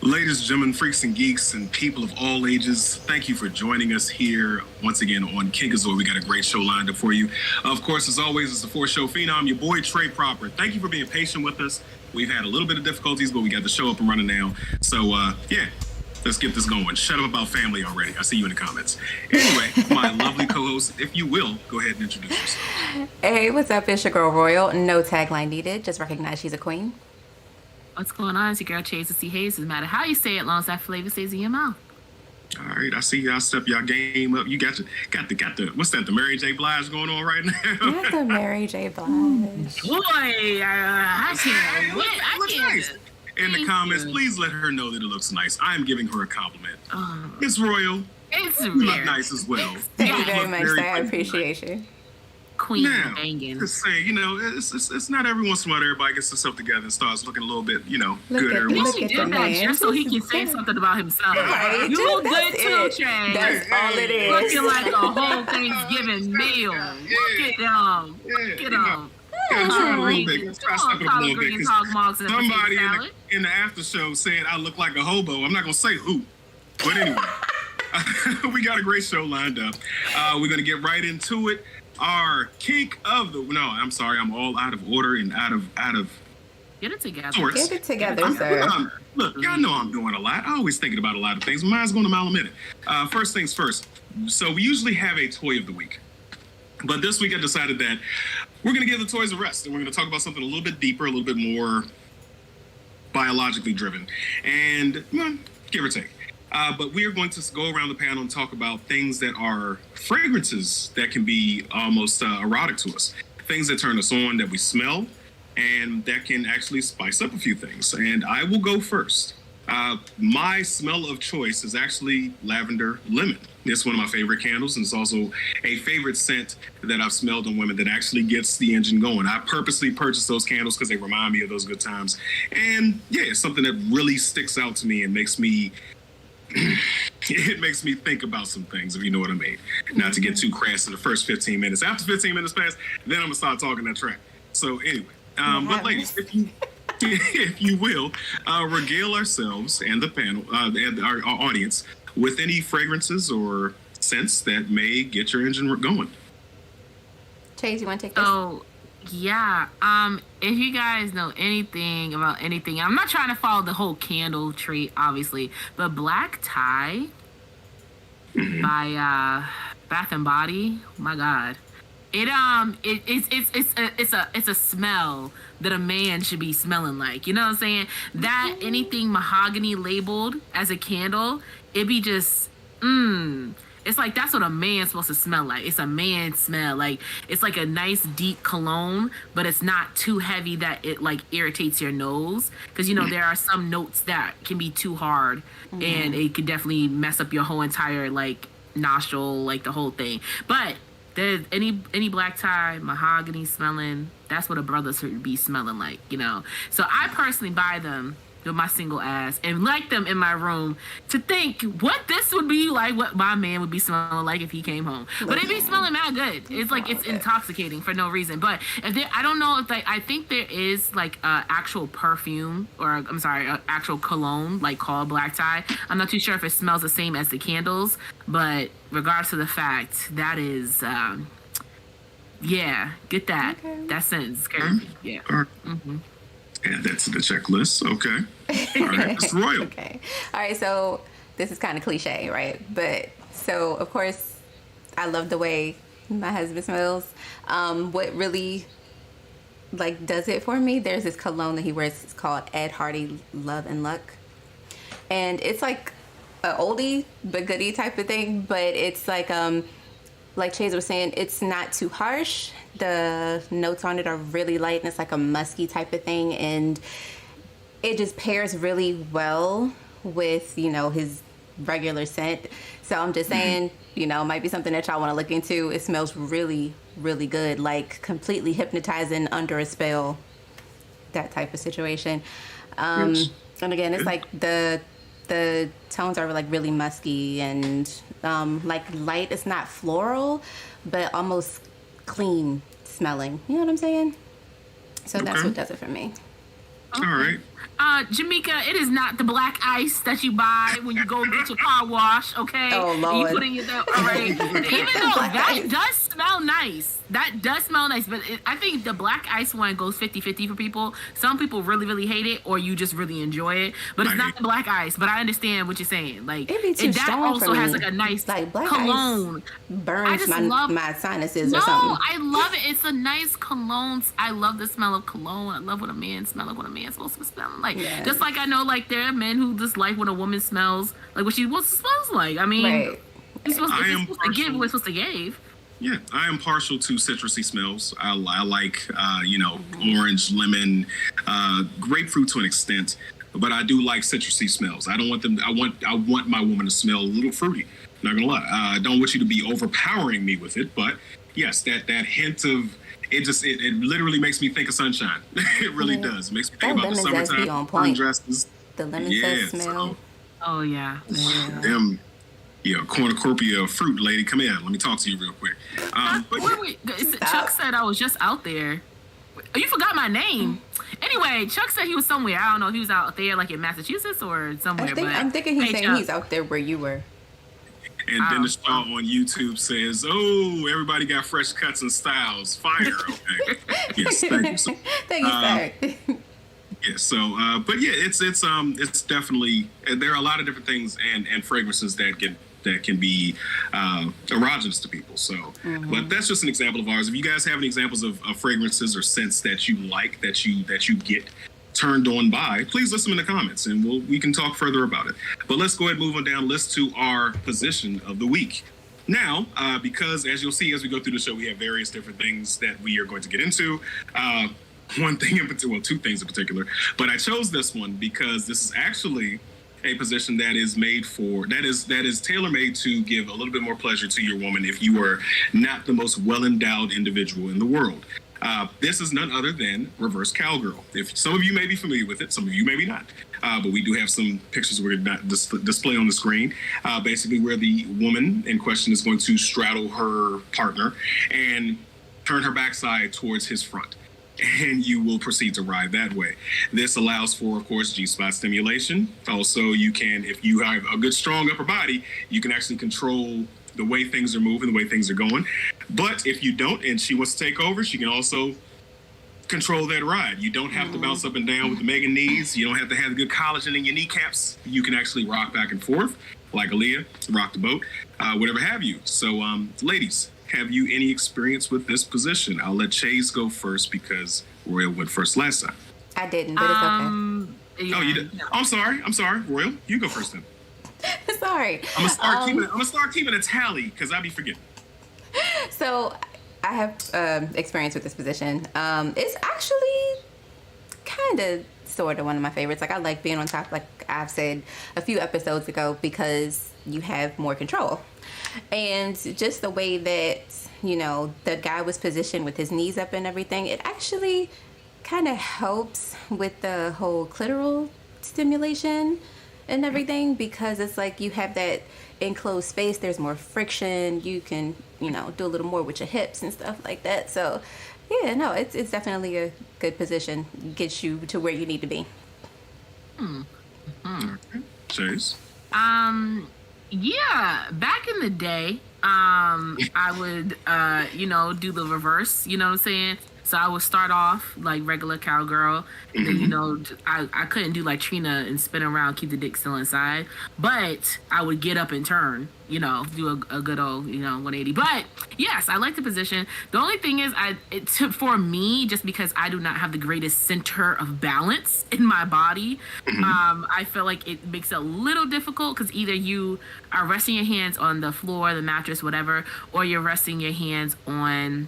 Ladies, gentlemen, freaks and geeks, and people of all ages, thank you for joining us here once again on Kinkazor. We got a great show lined up for you. Of course, as always, it's the Four Show Phenom, your boy Trey Proper. Thank you for being patient with us. We've had a little bit of difficulties, but we got the show up and running now. So, yeah, let's get this going. Shut up about family already. I see you in the comments. Anyway, my lovely co-host, if you will, go ahead and introduce yourself. Hey, what's up? It's your girl Royal. No tagline needed. Just recognize she's a queen. What's going on? It's your girl Chase C. Hayes. Doesn't matter how you say it, as long as that flavor stays in your mouth. All right, I see y'all step y'all game up. You got the what's that? The Mary J. Blige going on right now. Not the Mary J. Blige. Boy, I can't wait. I can't. Nice. In the comments, please let her know that it looks nice. I am giving her a compliment. It's Royal. It's you look nice as well. Thank you very much, sir. I appreciate you. Queen now, banging. Just saying, it's not every once in a while everybody gets themselves together and starts looking a little bit, gooder. He did that just so he can say something about himself. Right, you look good too, Trey. That's all it is. Looking like a whole Thanksgiving meal. Look at him. Look at him. Somebody in the after show said I look like a hobo. I'm not gonna say who, but anyway, we got a great show lined up. We're gonna get right into it. Our kink of the I'm sorry, I'm all out of order and out of get it together. Sorts. Get it together, sir. Look, y'all know I'm doing a lot. I always thinking about a lot of things. Mine's going a mile a minute. First things first. So we usually have a toy of the week, but this week I decided that we're going to give the toys a rest, and we're going to talk about something a little bit deeper, a little bit more biologically driven, and give or take. But we are going to go around the panel and talk about things that are fragrances that can be almost erotic to us, things that turn us on, that we smell, and that can actually spice up a few things. And I will go first. My smell of choice is actually lavender lemon. It's one of my favorite candles, and it's also a favorite scent that I've smelled on women that actually gets the engine going. I purposely purchased those candles because they remind me of those good times. And yeah, it's something that really sticks out to me and makes me think about some things, if you know what I mean. Not to get too crass in the first 15 minutes. After 15 minutes pass, then I'm gonna start talking that track. So anyway, but ladies, if you will, regale ourselves and the panel and our audience with any fragrances or scents that may get your engine going. Chase, you want to take this? So, yeah. If you guys know anything about anything, I'm not trying to follow the whole candle trait, obviously, but Black Tie by Bath and Body. Oh my God. It's a smell that a man should be smelling like. You know what I'm saying? That anything mahogany labeled as a candle, it be just it's like that's what a man's supposed to smell like. It's a man smell. Like it's like a nice deep cologne, but it's not too heavy that it like irritates your nose. Because there are some notes that can be too hard, and it could definitely mess up your whole entire like nostril, like the whole thing. But there's any black tie, mahogany smelling, that's what a brother should be smelling like, So I personally buy them with my single ass and like them in my room to think what this would be like, what my man would be smelling like if he came home. But it be smelling mad good. It's like it's intoxicating for no reason. But I don't know if I think there is like actual perfume or I'm sorry, actual cologne like called Black Tie. I'm not too sure if it smells the same as the candles, but regardless of the fact, that is get that. Okay. That sentence scared me. Yeah. And that's the checklist. Okay. All right. It's Royal. Okay. All right. So this is kind of cliche, right? But so, of course, I love the way my husband smells. What really does it for me, there's this cologne that he wears. It's called Ed Hardy Love and Luck. And it's like an oldie but goodie type of thing. But it's like Chase was saying, it's not too harsh. The notes on it are really light, and it's like a musky type of thing, and it just pairs really well with his regular scent. So I'm just saying, it might be something that y'all want to look into. It smells really, really good, like completely hypnotizing, under a spell, that type of situation. And again, it's like the tones are like really musky and like light. It's not floral, but almost clean smelling. You know what I'm saying? So that's what does it for me. All right. Jamaica, it is not the black ice that you buy when you go get your car wash, okay? Oh, And Lord. you put in your, all right. Even though Black that ice. does smell nice. That does smell nice, but I think the black ice one goes 50-50 for people. Some people really, really hate it, or you just really enjoy it. But it's not the black ice. But I understand what you're saying. Like, It'd be too that strong also for has me. like a nice Like, black cologne. ice burns just love- my sinuses No, or something. I love it. It's a nice cologne. I love the smell of cologne. I love what a man smells like, what a man's supposed to smell like. Yes. Just like I know, like, there are men who just like when a woman smells like what she wants to smells like. I mean, Right. you're supposed to, I if you're am supposed to give partial- what you're supposed to give. Yeah, I am partial to citrusy smells. I like, orange, lemon, grapefruit to an extent, but I do like citrusy smells. I don't want them. I want my woman to smell a little fruity. Not gonna lie. I don't want you to be overpowering me with it, but yes, that hint of it it literally makes me think of sunshine. It really does. It makes me think That about the lemon zest be summertime on point. dresses. The lemon Yeah, zest smell. Oh yeah. Them. Yeah, cornucopia of fruit, lady. Come in. Let me talk to you real quick. But Wait. Chuck said I was just out there. You forgot my name. Anyway, Chuck said he was somewhere. I don't know if he was out there, like in Massachusetts or somewhere. I'm thinking he's Hey, saying Chuck. he's out there where you were. And Dennis Shaw on YouTube says, "Oh, everybody got fresh cuts and styles. Fire." Okay. Yes, thank you. So, Thank you, sir. yeah. So, but yeah, it's definitely there are a lot of different things and fragrances that can be erogenous to people. So, but that's just an example of ours. If you guys have any examples of fragrances or scents that you like that you get turned on by, please list them in the comments and we can talk further about it. But let's go ahead and move on down the list to our position of the week. Now, because as you'll see as we go through the show, we have various different things that we are going to get into. One thing in particular, well, two things in particular, but I chose this one because this is actually a position that is made for that is tailor-made to give a little bit more pleasure to your woman if you are not the most well-endowed individual in the world. This is none other than reverse cowgirl. If some of you may be familiar with it, some of you maybe not. But we do have some pictures we're going to display on the screen, basically where the woman in question is going to straddle her partner and turn her backside towards his front. And you will proceed to ride that way. This allows for, of course, G-spot stimulation. Also, you can, if you have a good, strong upper body, you can actually control the way things are moving, the way things are going. But if you don't, and she wants to take over, she can also control that ride. You don't have to bounce up and down with the mega knees. You don't have to have the good collagen in your kneecaps. You can actually rock back and forth like Aaliyah, rock the boat, whatever have you. So, ladies, have you any experience with this position? I'll let Chase go first because Royal went first last time. I didn't, but it's Yeah, Oh, you did? no. I'm sorry. Royal, you go first then. okay. Sorry. I'm gonna start keeping a tally because I be forgetting. So I have experience with this position. It's actually kind of sort of one of my favorites. Like, I like being on top, like I've said a few episodes ago, because you have more control. And just the way that, the guy was positioned with his knees up and everything, it actually kind of helps with the whole clitoral stimulation and everything, because it's like you have that enclosed space, there's more friction, you can, do a little more with your hips and stuff like that. So yeah, no, it's definitely a good position, gets you to where you need to be. Okay. Chase. Yeah, back in the day, I would, do the reverse, you know what I'm saying? So I would start off like regular cowgirl, and then, I couldn't do like Trina and spin around, keep the dick still inside, but I would get up and turn, do a good old, 180. But yes, I like the position. The only thing is, for me, just because I do not have the greatest center of balance in my body, I feel like it makes it a little difficult, because either you are resting your hands on the floor, the mattress, whatever, or you're resting your hands on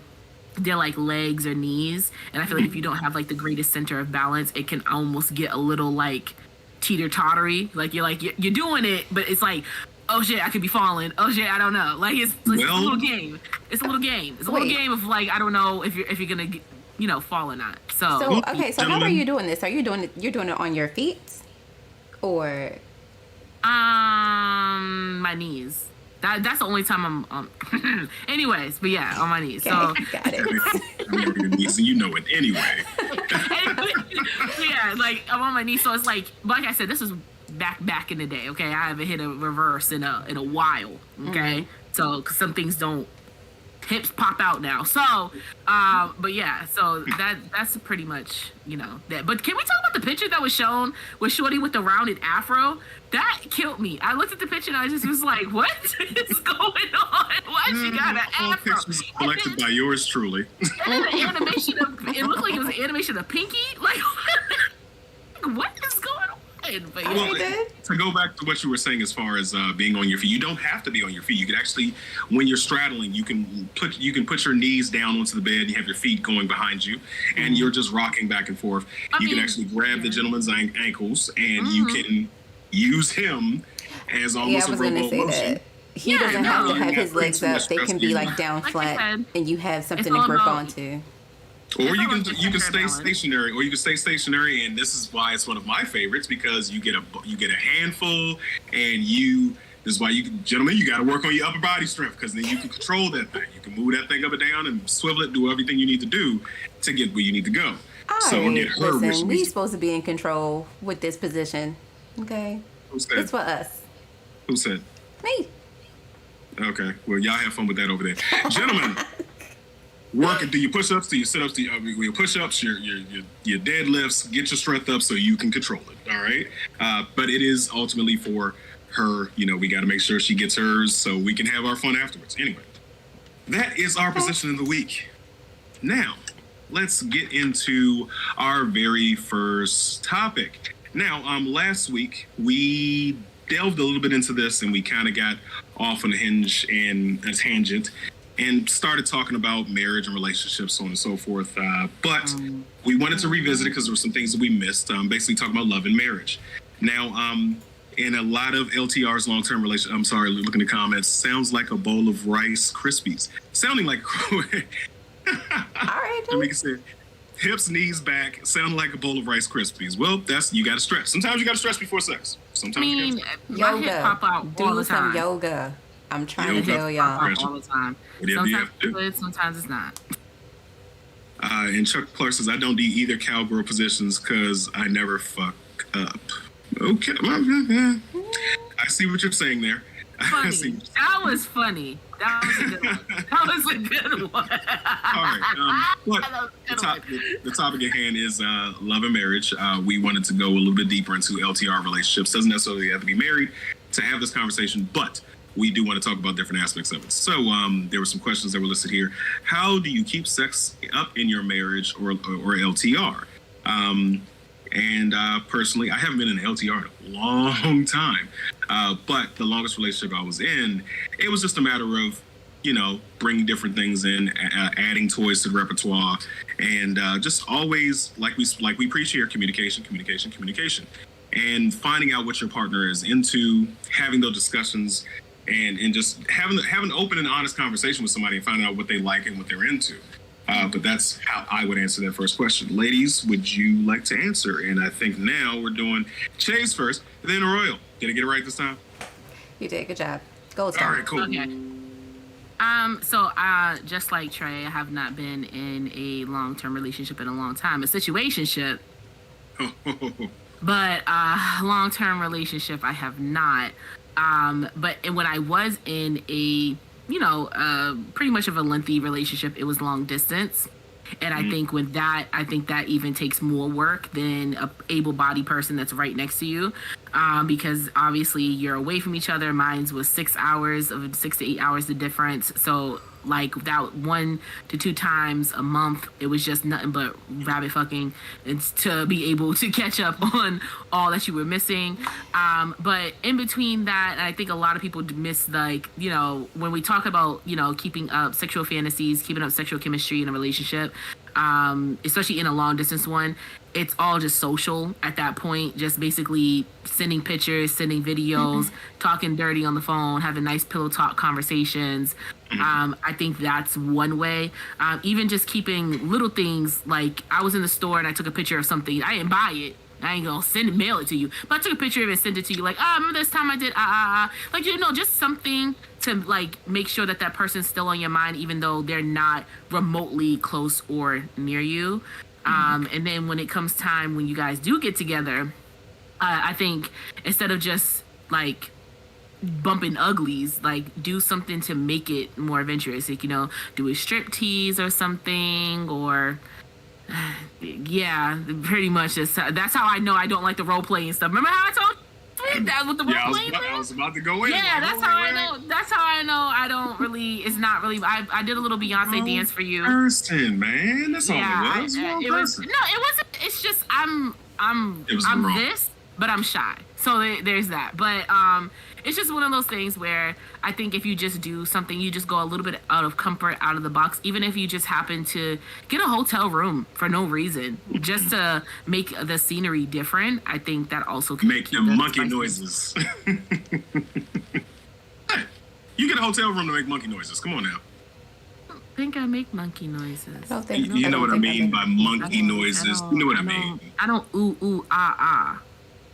their like legs or knees, and I feel like if you don't have like the greatest center of balance, it can almost get a little like teeter-tottery. Like you're doing it, but it's like, oh shit, I could be falling. Oh shit, I don't know. Like it's a little game. It's a little game. It's a little game of like, I don't know if you're gonna fall or not. So okay, so how are you doing this? Are you doing it? You're doing it on your feet, or my knees. That's the only time I'm anyways, but yeah, on my knees. okay, So got it. to be on your knees, and you know it anyway. Yeah, like I'm on my knees, so it's like I said, this was back in the day. Okay, I haven't hit a reverse in a while. Okay, so 'cause some things don't hips pop out now. So, but yeah, so that's pretty much that. But can we talk about the picture that was shown with Shorty with the rounded afro? That killed me. I looked at the picture and I just was like, what is going on? Why she got an All afro? pictures collected by yours truly. And then the animation it looked like it was an animation of Pinky. Like, what is going on? But yeah. Well, to go back to what you were saying as far as being on your feet, you don't have to be on your feet. You can actually, when you're straddling, you can put your knees down onto the bed. You have your feet going behind you, and you're just rocking back and forth. You can actually grab the gentleman's ankles, and you can use him as almost a robot motion. He doesn't have to have his legs up. They can be like down flat, and you have something to grip onto. Or you can stay stationary, and this is why it's one of my favorites, because you get a handful, and this is why gentlemen, you got to work on your upper body strength, because then you can control that thing. You can move that thing up and down and swivel it, do everything you need to do to get where you need to go. Listen, we're supposed to be in control with this position, okay? Who said? It's for us. Who said? Me. Okay, well, y'all have fun with that over there, gentlemen. Do your push-ups, do your sit-ups, do your push-ups, your deadlifts, get your strength up so you can control it, all right? But it is ultimately for her. We got to make sure she gets hers so we can have our fun afterwards. Anyway, that is our position of the week. Now, let's get into our very first topic. Now, last week, we delved a little bit into this, and we kind of got off on a tangent, and started talking about marriage and relationships, so on and so forth. But we wanted to revisit it because there were some things that we missed, basically talking about love and marriage. Now, in a lot of LTR's long-term relationship, I'm sorry, looking at the comments, sounds like a bowl of Rice Krispies. Sounding like... All right. Jamaica said, hips, knees, back, sound like a bowl of Rice Krispies. Well, you got to stretch. Sometimes you got to stretch before sex. Sometimes you got to my hip pop out all the time. Do some yoga. I'm trying to tell y'all. All the time. Sometimes it's good, sometimes it's not. And Chuck Clark says, I don't do either cowgirl positions because I never fuck up. Okay. I see what you're saying there. Funny. That was funny. That was a good one. All right. The topic at hand is love and marriage. We wanted to go a little bit deeper into LTR relationships. Doesn't necessarily have to be married to have this conversation, but we do want to talk about different aspects of it. So there were some questions that were listed here. How do you keep sex up in your marriage or LTR? And personally, I haven't been in an LTR in a long time. But the longest relationship I was in, it was just a matter of, bringing different things in, adding toys to the repertoire, and just always, like we preach here, communication, and finding out what your partner is into, having those discussions, and just having an open and honest conversation with somebody and finding out what they like and what they're into. But that's how I would answer that first question. Ladies, would you like to answer? And I think now we're doing Chase first, then Royal. Did I get it right this time? You did. Good job. Gold star. All right, cool. Okay. So just like Trey, I have not been in a long-term relationship in a long time. A situationship. But long-term relationship, I have not. But when I was in a, pretty much of a lengthy relationship, it was long distance. And I think with that, that even takes more work than a able-bodied person that's right next to you. Because obviously you're away from each other. Mine was 6 to 8 hours the difference. So like that 1 to 2 times a month, it was just nothing but rabbit fucking, and to be able to catch up on all that you were missing. But in between that, I think a lot of people miss, like, when we talk about, keeping up sexual fantasies, keeping up sexual chemistry in a relationship, especially in a long distance one, it's all just social at that point, just basically sending pictures, sending videos, talking dirty on the phone, having nice pillow talk conversations. I think that's one way. Even just keeping little things, like I was in the store and I took a picture of something. I didn't buy it. I ain't gonna mail it to you. But I took a picture of it and sent it to you, like, remember this time I did, like, just something to like make sure that that person's still on your mind, even though they're not remotely close or near you. And then when it comes time when you guys do get together, I think instead of just like bumping uglies, like do something to make it more adventurous. Like, you know, do a strip tease or something, or yeah, pretty much that's how I know I don't like the role playing stuff. Remember how I told you that with the role playing? I was about to go in. Yeah, that's how I know. That's how I know I don't really. It's not really. I did a little Beyonce dance for you. Person, man, that's all it was. It was. No, it wasn't. It's just I'm wrong. this, but I'm shy. So there's that. But it's just one of those things where I think if you just do something, you just go a little bit out of comfort, out of the box. Even if you just happen to get a hotel room for no reason, just to make the scenery different, I think that also can make the monkey noises. Hey, you get a hotel room to make monkey noises. Come on now. I think I make monkey noises. You know what I mean by monkey noises. You know what I mean. I don't ooh ah.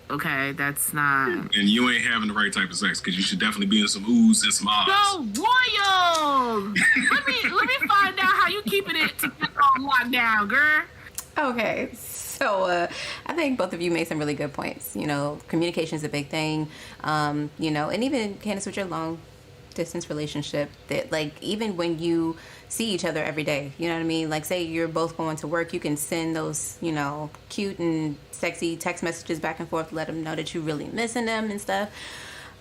Okay, that's not. And you ain't having the right type of sex, because you should definitely be in some oohs and some ahs. So royal. let me find out how you keeping it together on lockdown, girl. Okay, so I think both of you made some really good points. You know, communication is a big thing. You know, and even Candace, with your long distance relationship, that like even when you see each other every day, you know what I mean? Like say you're both going to work, you can send those, you know, cute and sexy text messages back and forth to let them know that you're really missing them and stuff.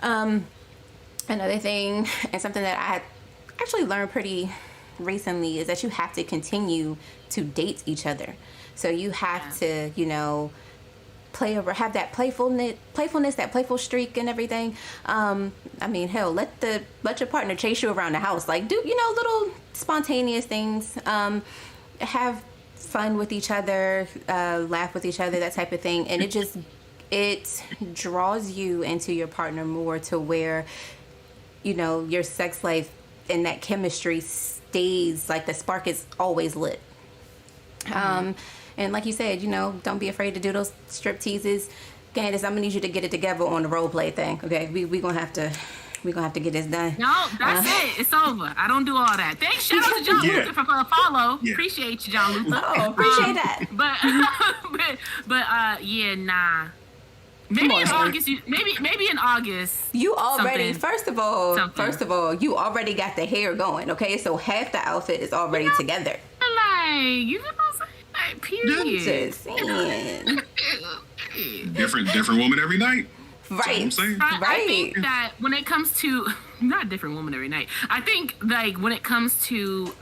Another thing, and something that I had actually learned pretty recently, is that you have to continue to date each other. So you have to, you know, have that playfulness, that playful streak and everything. I mean, hell, let your partner chase you around the house. Like, do, you know, little spontaneous things. Have fun with each other, laugh with each other, that type of thing. And it draws you into your partner more, to where, you know, your sex life and that chemistry stays, like the spark is always lit. And like you said, you know, don't be afraid to do those strip teases. Candace, I'm gonna need you to get it together on the role play thing. Okay, we gonna have to get this done. No, that's it. It's over. I don't do all that. Thanks. Shout out to John Luther for the follow. Yeah. Appreciate you, John Luther. Oh, appreciate that. But yeah, nah. Maybe in August. Maybe in August. You already first of all, you already got the hair going. Okay, so half the outfit is already together. Like, you know what I'm saying? Like, period. Just saying. Different woman every night. Right. That's what I'm saying. I think that when it comes to not a different woman every night, I think like when it comes to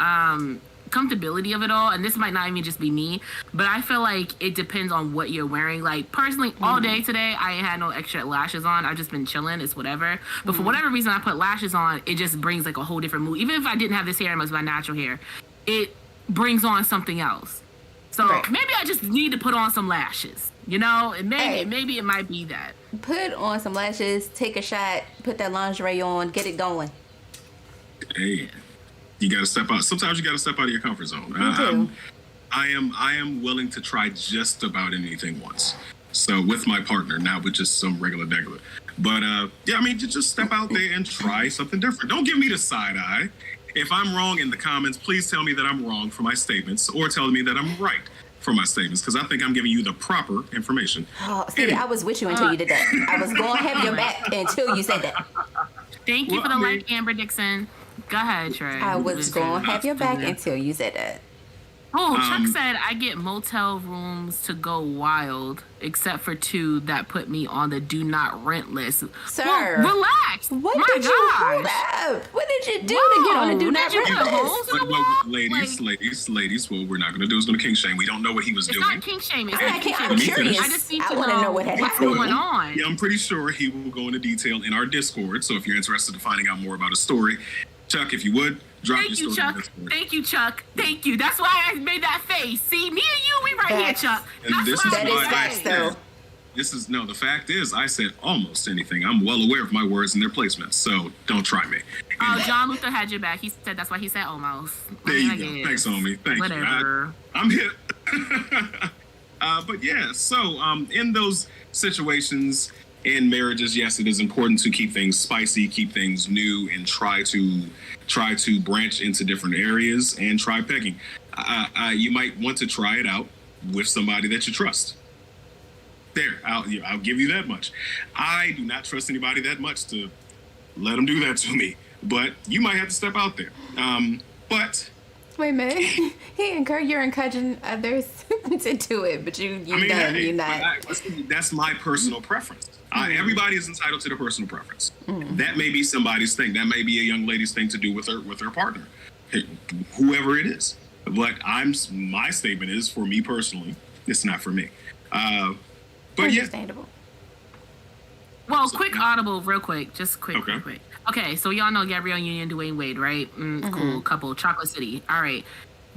comfortability of it all, and this might not even just be me, but I feel like it depends on what you're wearing. Like personally, all day today, I ain't had no extra lashes on. I've just been chilling. It's whatever. But for whatever reason, I put lashes on. It just brings like a whole different mood. Even if I didn't have this hair, it was my natural hair. It brings on something else. So maybe I just need to put on some lashes. You know, and maybe it might be that. Put on some lashes, take a shot, put that lingerie on, get it going. Hey, you got to step out. Sometimes you got to step out of your comfort zone. I am willing to try just about anything once. So with my partner, not with just some regular degular. But yeah, I mean, just step out there and try something different. Don't give me the side eye. If I'm wrong in the comments, please tell me that I'm wrong for my statements, or tell me that I'm right for my statements, because I think I'm giving you the proper information. Oh, see, I was with you until you did that. I was going to have your back until you said that. Thank you for the like, Amber Dixon. Go ahead, Trey. I was going to have your back until you said that. Oh, Chuck said I get motel rooms to go wild, except for 2 that put me on the do not rent list. Sir, well, relax. What did you hold up? What did you do to get on the do not rent list? Ladies, what we're not going to do is going to king shame. We don't know what he was doing. It's not king shame. I'm curious. I just need to want to know what's going on. Yeah, I'm pretty sure he will go into detail in our Discord. So if you're interested in finding out more about a story, Chuck, if you would, Thank you, Chuck. Thank you, Chuck. Thank you. That's why I made that face. See, me and you, we right here, Chuck. The fact is, I said almost anything. I'm well aware of my words and their placements, so don't try me. Oh, John Luther had your back. He said that's why he said almost. There you go. Thanks, homie. Thank you. I'm hip. But yeah, so in those situations, in marriages, yes, it is important to keep things spicy, keep things new, and try to branch into different areas and try pegging. You might want to try it out with somebody that you trust. There, I'll give you that much. I do not trust anybody that much to let them do that to me. But you might have to step out there. But wait a minute, you're encouraging others to do it, but you're not. That's my personal preference. Everybody is entitled to their personal preference. That may be somebody's thing. That may be a young lady's thing to do with her partner, whoever it is. But my statement is, for me personally, it's not for me. But understandable. Yeah. Well, quick audible, real quick, just quick, okay. quick. Okay, so y'all know Gabrielle Union, Dwayne Wade, right? Cool couple, Chocolate City. All right,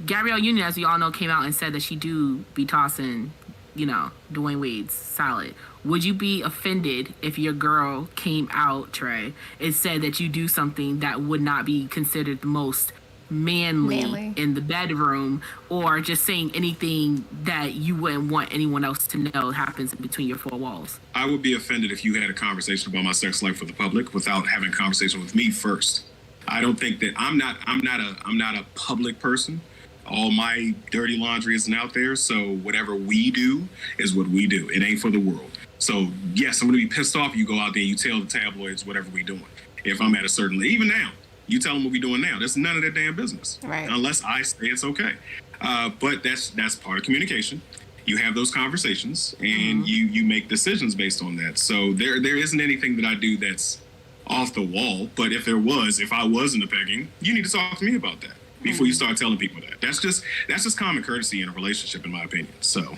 Gabrielle Union, as we all know, came out and said that she do be tossing, Dwayne Wade's solid. Would you be offended if your girl came out, Trey, and said that you do something that would not be considered the most manly in the bedroom, or just saying anything that you wouldn't want anyone else to know happens in between your four walls? I would be offended if you had a conversation about my sex life with the public without having a conversation with me first. I don't think that I'm not a public person. All my dirty laundry isn't out there, so whatever we do is what we do. It ain't for the world. So yes, I'm gonna be pissed off if you go out there and you tell the tabloids whatever we doing. If I'm at a certain, even now, you tell them what we doing now. That's none of their damn business. Right. Unless I say it's okay. But that's part of communication. You have those conversations and you make decisions based on that. So there isn't anything that I do that's off the wall. But if I was into pegging, you need to talk to me about that before you start telling people that. That's just common courtesy in a relationship, in my opinion. So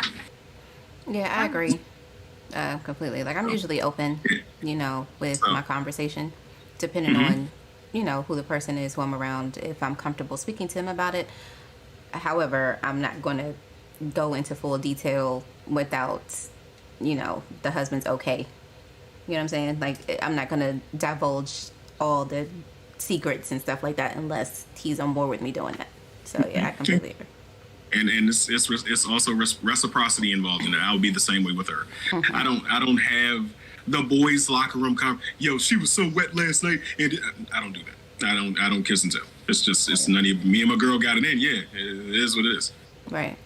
yeah, I agree completely. Like, I'm usually open, with my conversation, depending on who the person is, who I'm around, if I'm comfortable speaking to them about it. However, I'm not going to go into full detail without, the husband's okay. You know what I'm saying? Like, I'm not going to divulge all the secrets and stuff like that unless he's on board with me doing that. So, yeah, I completely agree. And it's also reciprocity involved in it. I'll be the same way with her. I don't have the boys' locker room yo, she was so wet last night, and I don't do that. I don't kiss and tell. It's none of me and my girl got it in. Yeah, it is what it is. Right.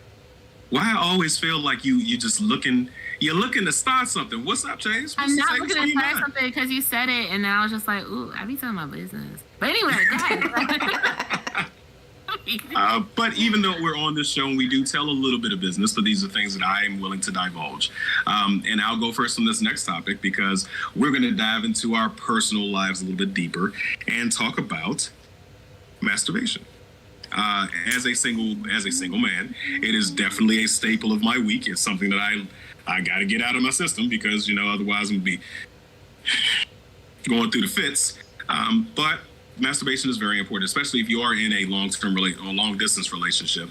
Why I always feel like you just looking to start something. What's up, Chase? I'm not looking to start something because you said it, and I was just like, ooh, I be telling my business. But anyway, go ahead. But even though we're on this show and we do tell a little bit of business, but these are things that I am willing to divulge. And I'll go first on this next topic because we're going to dive into our personal lives a little bit deeper and talk about masturbation. As a single man, it is definitely a staple of my week. It's something that I got to get out of my system because, otherwise I'm going to be going through the fits. But masturbation is very important, especially if you are in a long distance relationship.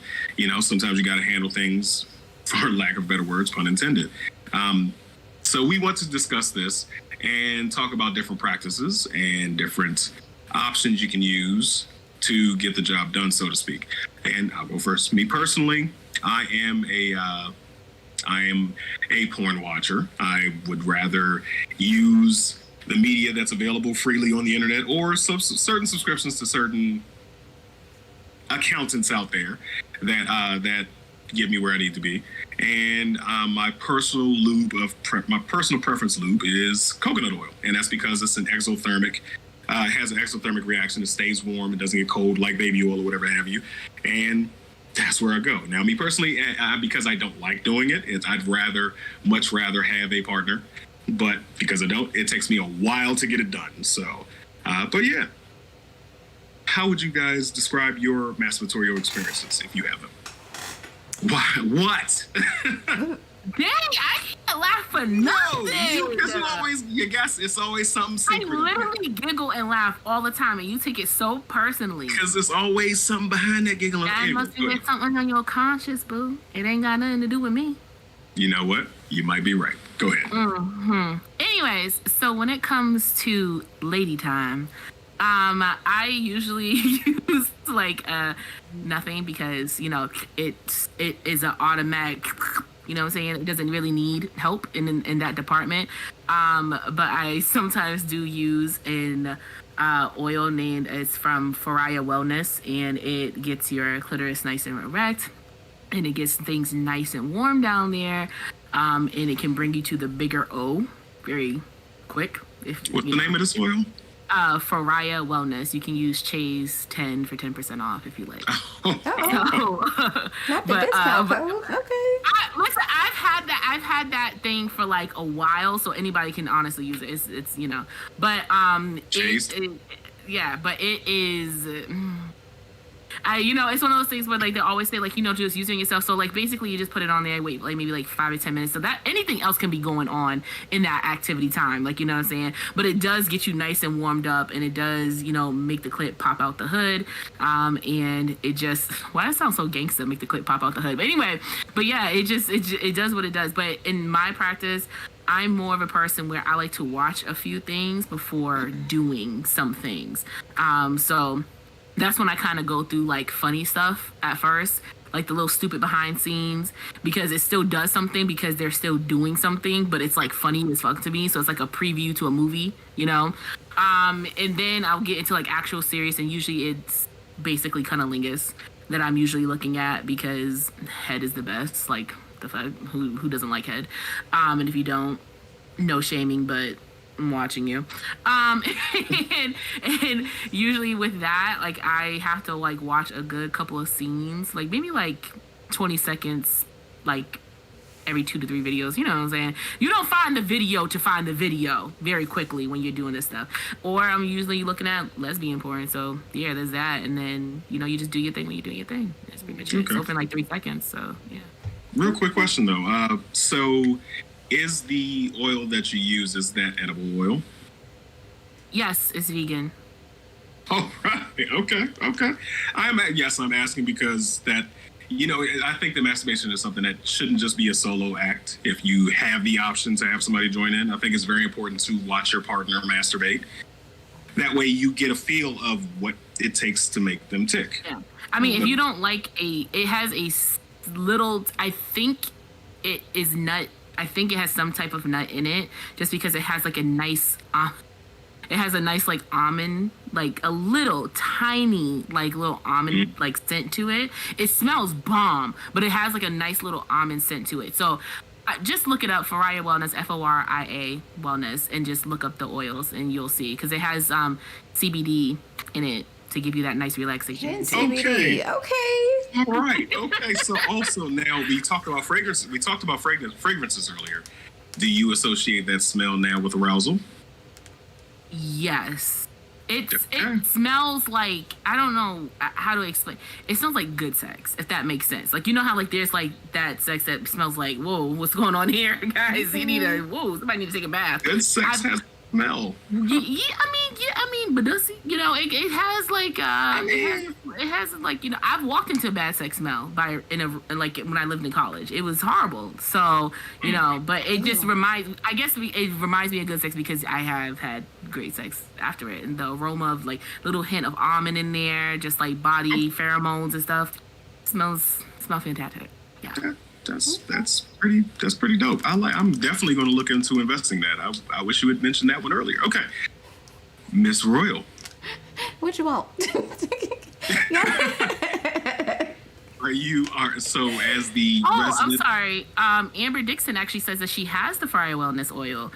Sometimes you got to handle things, for lack of better words, pun intended. So we want to discuss this and talk about different practices and different options you can use to get the job done, so to speak. And I'll go first. Me personally, I am a porn watcher. I would rather use the media that's available freely on the internet or certain subscriptions to certain accountants out there that get me where I need to be. And my personal preference lube is coconut oil, and that's because it's an exothermic. It has an exothermic reaction. It stays warm. It doesn't get cold like baby oil or whatever have you. And that's where I go. Now, me personally, because I don't like doing it, I'd much rather have a partner. But because I don't, it takes me a while to get it done. So, but yeah. How would you guys describe your masturbatorial experiences if you have them? What? Dang, I can't laugh for nothing. It's always something secret. I literally giggle and laugh all the time, and you take it so personally. Because there's always something behind that giggling. That must be something on your conscience, boo. It ain't got nothing to do with me. You know what? You might be right. Go ahead. Anyways, so when it comes to lady time, I usually use nothing because it is an automatic. You know what I'm saying? It doesn't really need help in that department. But I sometimes do use an oil named, it's from Faraya Wellness, and it gets your clitoris nice and erect, and it gets things nice and warm down there, and it can bring you to the bigger O very quick. What's the name of this oil? Faraya Wellness. You can use Chase 10 for 10% off if you like. Oh, not the discount code. Okay. Listen, I've had that thing for like a while, so anybody can honestly use it. It's you know, but Chase. Yeah, but it is. It's one of those things where like they always say like, just using yourself. So like basically you just put it on there, wait like maybe like 5 to 10 minutes. So that anything else can be going on in that activity time, like, you know what I'm saying? But it does get you nice and warmed up, and it does, make the clit pop out the hood. And it just, well, that sounds so gangsta, make the clit pop out the hood. But anyway, yeah, it does what it does. But in my practice, I'm more of a person where I like to watch a few things before doing some things. So that's when I kind of go through like funny stuff at first, like the little stupid behind scenes, because it still does something because they're still doing something, but it's like funny as fuck to me. So it's like a preview to a movie, and then I'll get into like actual series, and usually it's basically cunnilingus that I'm usually looking at because head is the best. Like the fuck, who doesn't like head? And if you don't, no shaming, but I'm watching you. And usually with that, like I have to like watch a good couple of scenes, like maybe like 20 seconds, like every 2 to 3 videos, you know what I'm saying? You don't find the video to find the video very quickly when you're doing this stuff. Or I'm usually looking at lesbian porn, so yeah, there's that. And then, you just do your thing when you're doing your thing. That's pretty much it. It's over in like 3 seconds, so yeah. Real quick question though. So is the oil that you use, is that edible oil? Yes, it's vegan. Oh, right. Okay. I'm asking because that, I think that masturbation is something that shouldn't just be a solo act. If you have the option to have somebody join in, I think it's very important to watch your partner masturbate. That way you get a feel of what it takes to make them tick. Yeah. I mean, if you don't like it has a little, I think it is nut. I think it has some type of nut in it, just because it has like a nice, like almond, like a little tiny, like little almond like scent to it. It smells bomb, but it has like a nice little almond scent to it. So just look it up, Faraya Wellness, Foria Wellness, and just look up the oils and you'll see, because it has CBD in it to give you that nice relaxation. Okay. All right. Okay. So also now we talked about fragrance. We talked about fragrances earlier. Do you associate that smell now with arousal? Yes. It smells like, I don't know how to explain. It smells like good sex, if that makes sense. Like, how like there's like that sex that smells like, whoa, what's going on here, guys? Somebody need to take a bath. Good sex has smell. I mean, but does it has like it has like, I've walked into a bad sex smell like when I lived in college. It was horrible. So, but it just it reminds me of good sex because I have had great sex after it, and the aroma of like little hint of almond in there, just like body pheromones and stuff, smell fantastic. Yeah. That's pretty dope. I'm definitely going to look into investing that. I wish you had mentioned that one earlier. Okay, Miss Royal. What you want? So as the resident... I'm sorry. Amber Dixon actually says that she has the Faraya Wellness oil.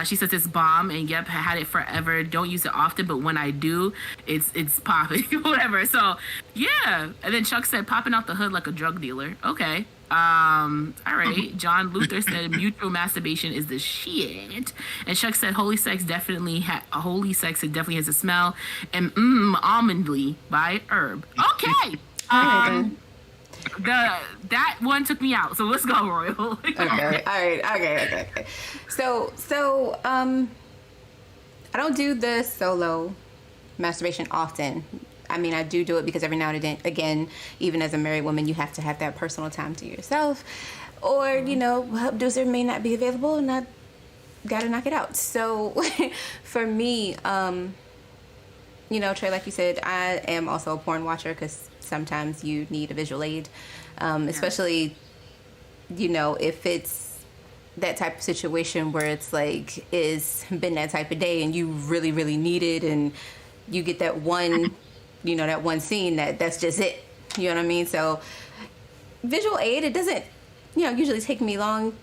She says it's bomb, and yep, I had it forever. Don't use it often, but when I do, it's popping. Whatever. So yeah. And then Chuck said popping out the hood like a drug dealer. Okay. All right. John Luther said mutual masturbation is the shit. And Chuck said holy sex definitely has a smell. And almondly by herb. Okay. That one took me out. So let's go, Royal. Okay. All right. Okay. So I don't do the solo masturbation often. I mean, I do it because every now and again, even as a married woman, you have to have that personal time to yourself. Or, help dozer may not be available and I gotta knock it out. So for me, Trey, like you said, I am also a porn watcher because sometimes you need a visual aid, especially, if it's that type of situation where it's like it's been that type of day and you really really need it, and you get that one, that one scene that's just it. You know what I mean? So visual aid, it doesn't usually take me long,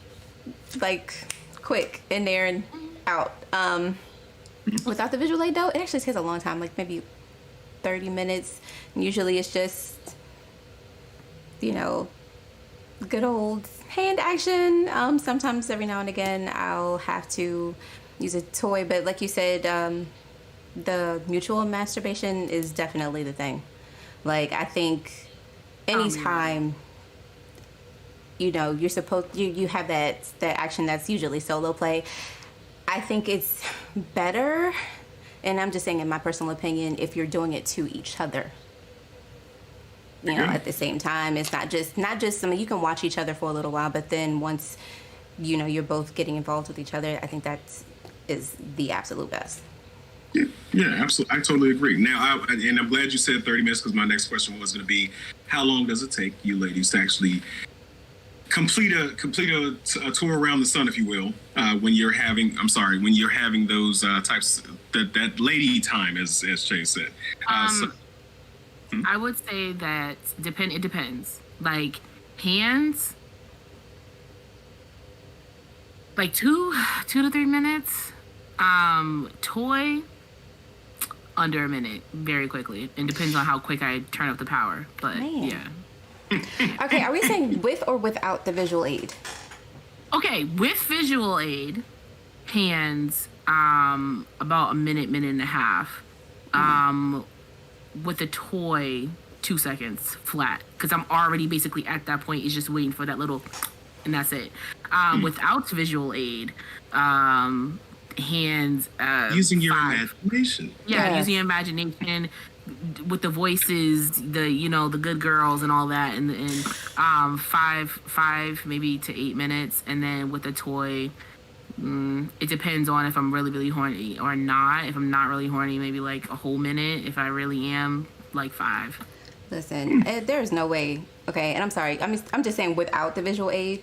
like quick in there and out. Without the visual aid though, it actually takes a long time, like maybe 30 minutes. And usually it's just good old hand action. Sometimes every now and again I'll have to use a toy, but like you said, the mutual masturbation is definitely the thing. Like, I think anytime you're supposed you have that action that's usually solo play, I think it's better, and I'm just saying in my personal opinion, if you're doing it to each other. At the same time, it's not just you can watch each other for a little while, but then once you're both getting involved with each other, I think that is the absolute best. Yeah, absolutely. I totally agree. Now, and I'm glad you said 30 minutes, because my next question was going to be, how long does it take you ladies to actually complete a tour around the sun, if you will, when you're having those types that lady time, as Shay said. I would say that it depends. Like, hands, like 2 to 3 minutes. Toy, under a minute, very quickly. It depends on how quick I turn up the power. But yeah. Okay, are we saying with or without the visual aid? Okay, with visual aid, hands, about a minute and a half. With the toy, 2 seconds flat, because I'm already basically at that point. It's just waiting for that little, and that's it. Without visual aid, hands, using your imagination. Yeah, using your imagination with the voices, the good girls and all that, and 5 maybe to 8 minutes, and then with the toy. It depends on if I'm really, really horny or not. If I'm not really horny, maybe like a whole minute. If I really am, like 5. Listen, there's no way. Okay, and I'm sorry. I'm just saying without the visual aid,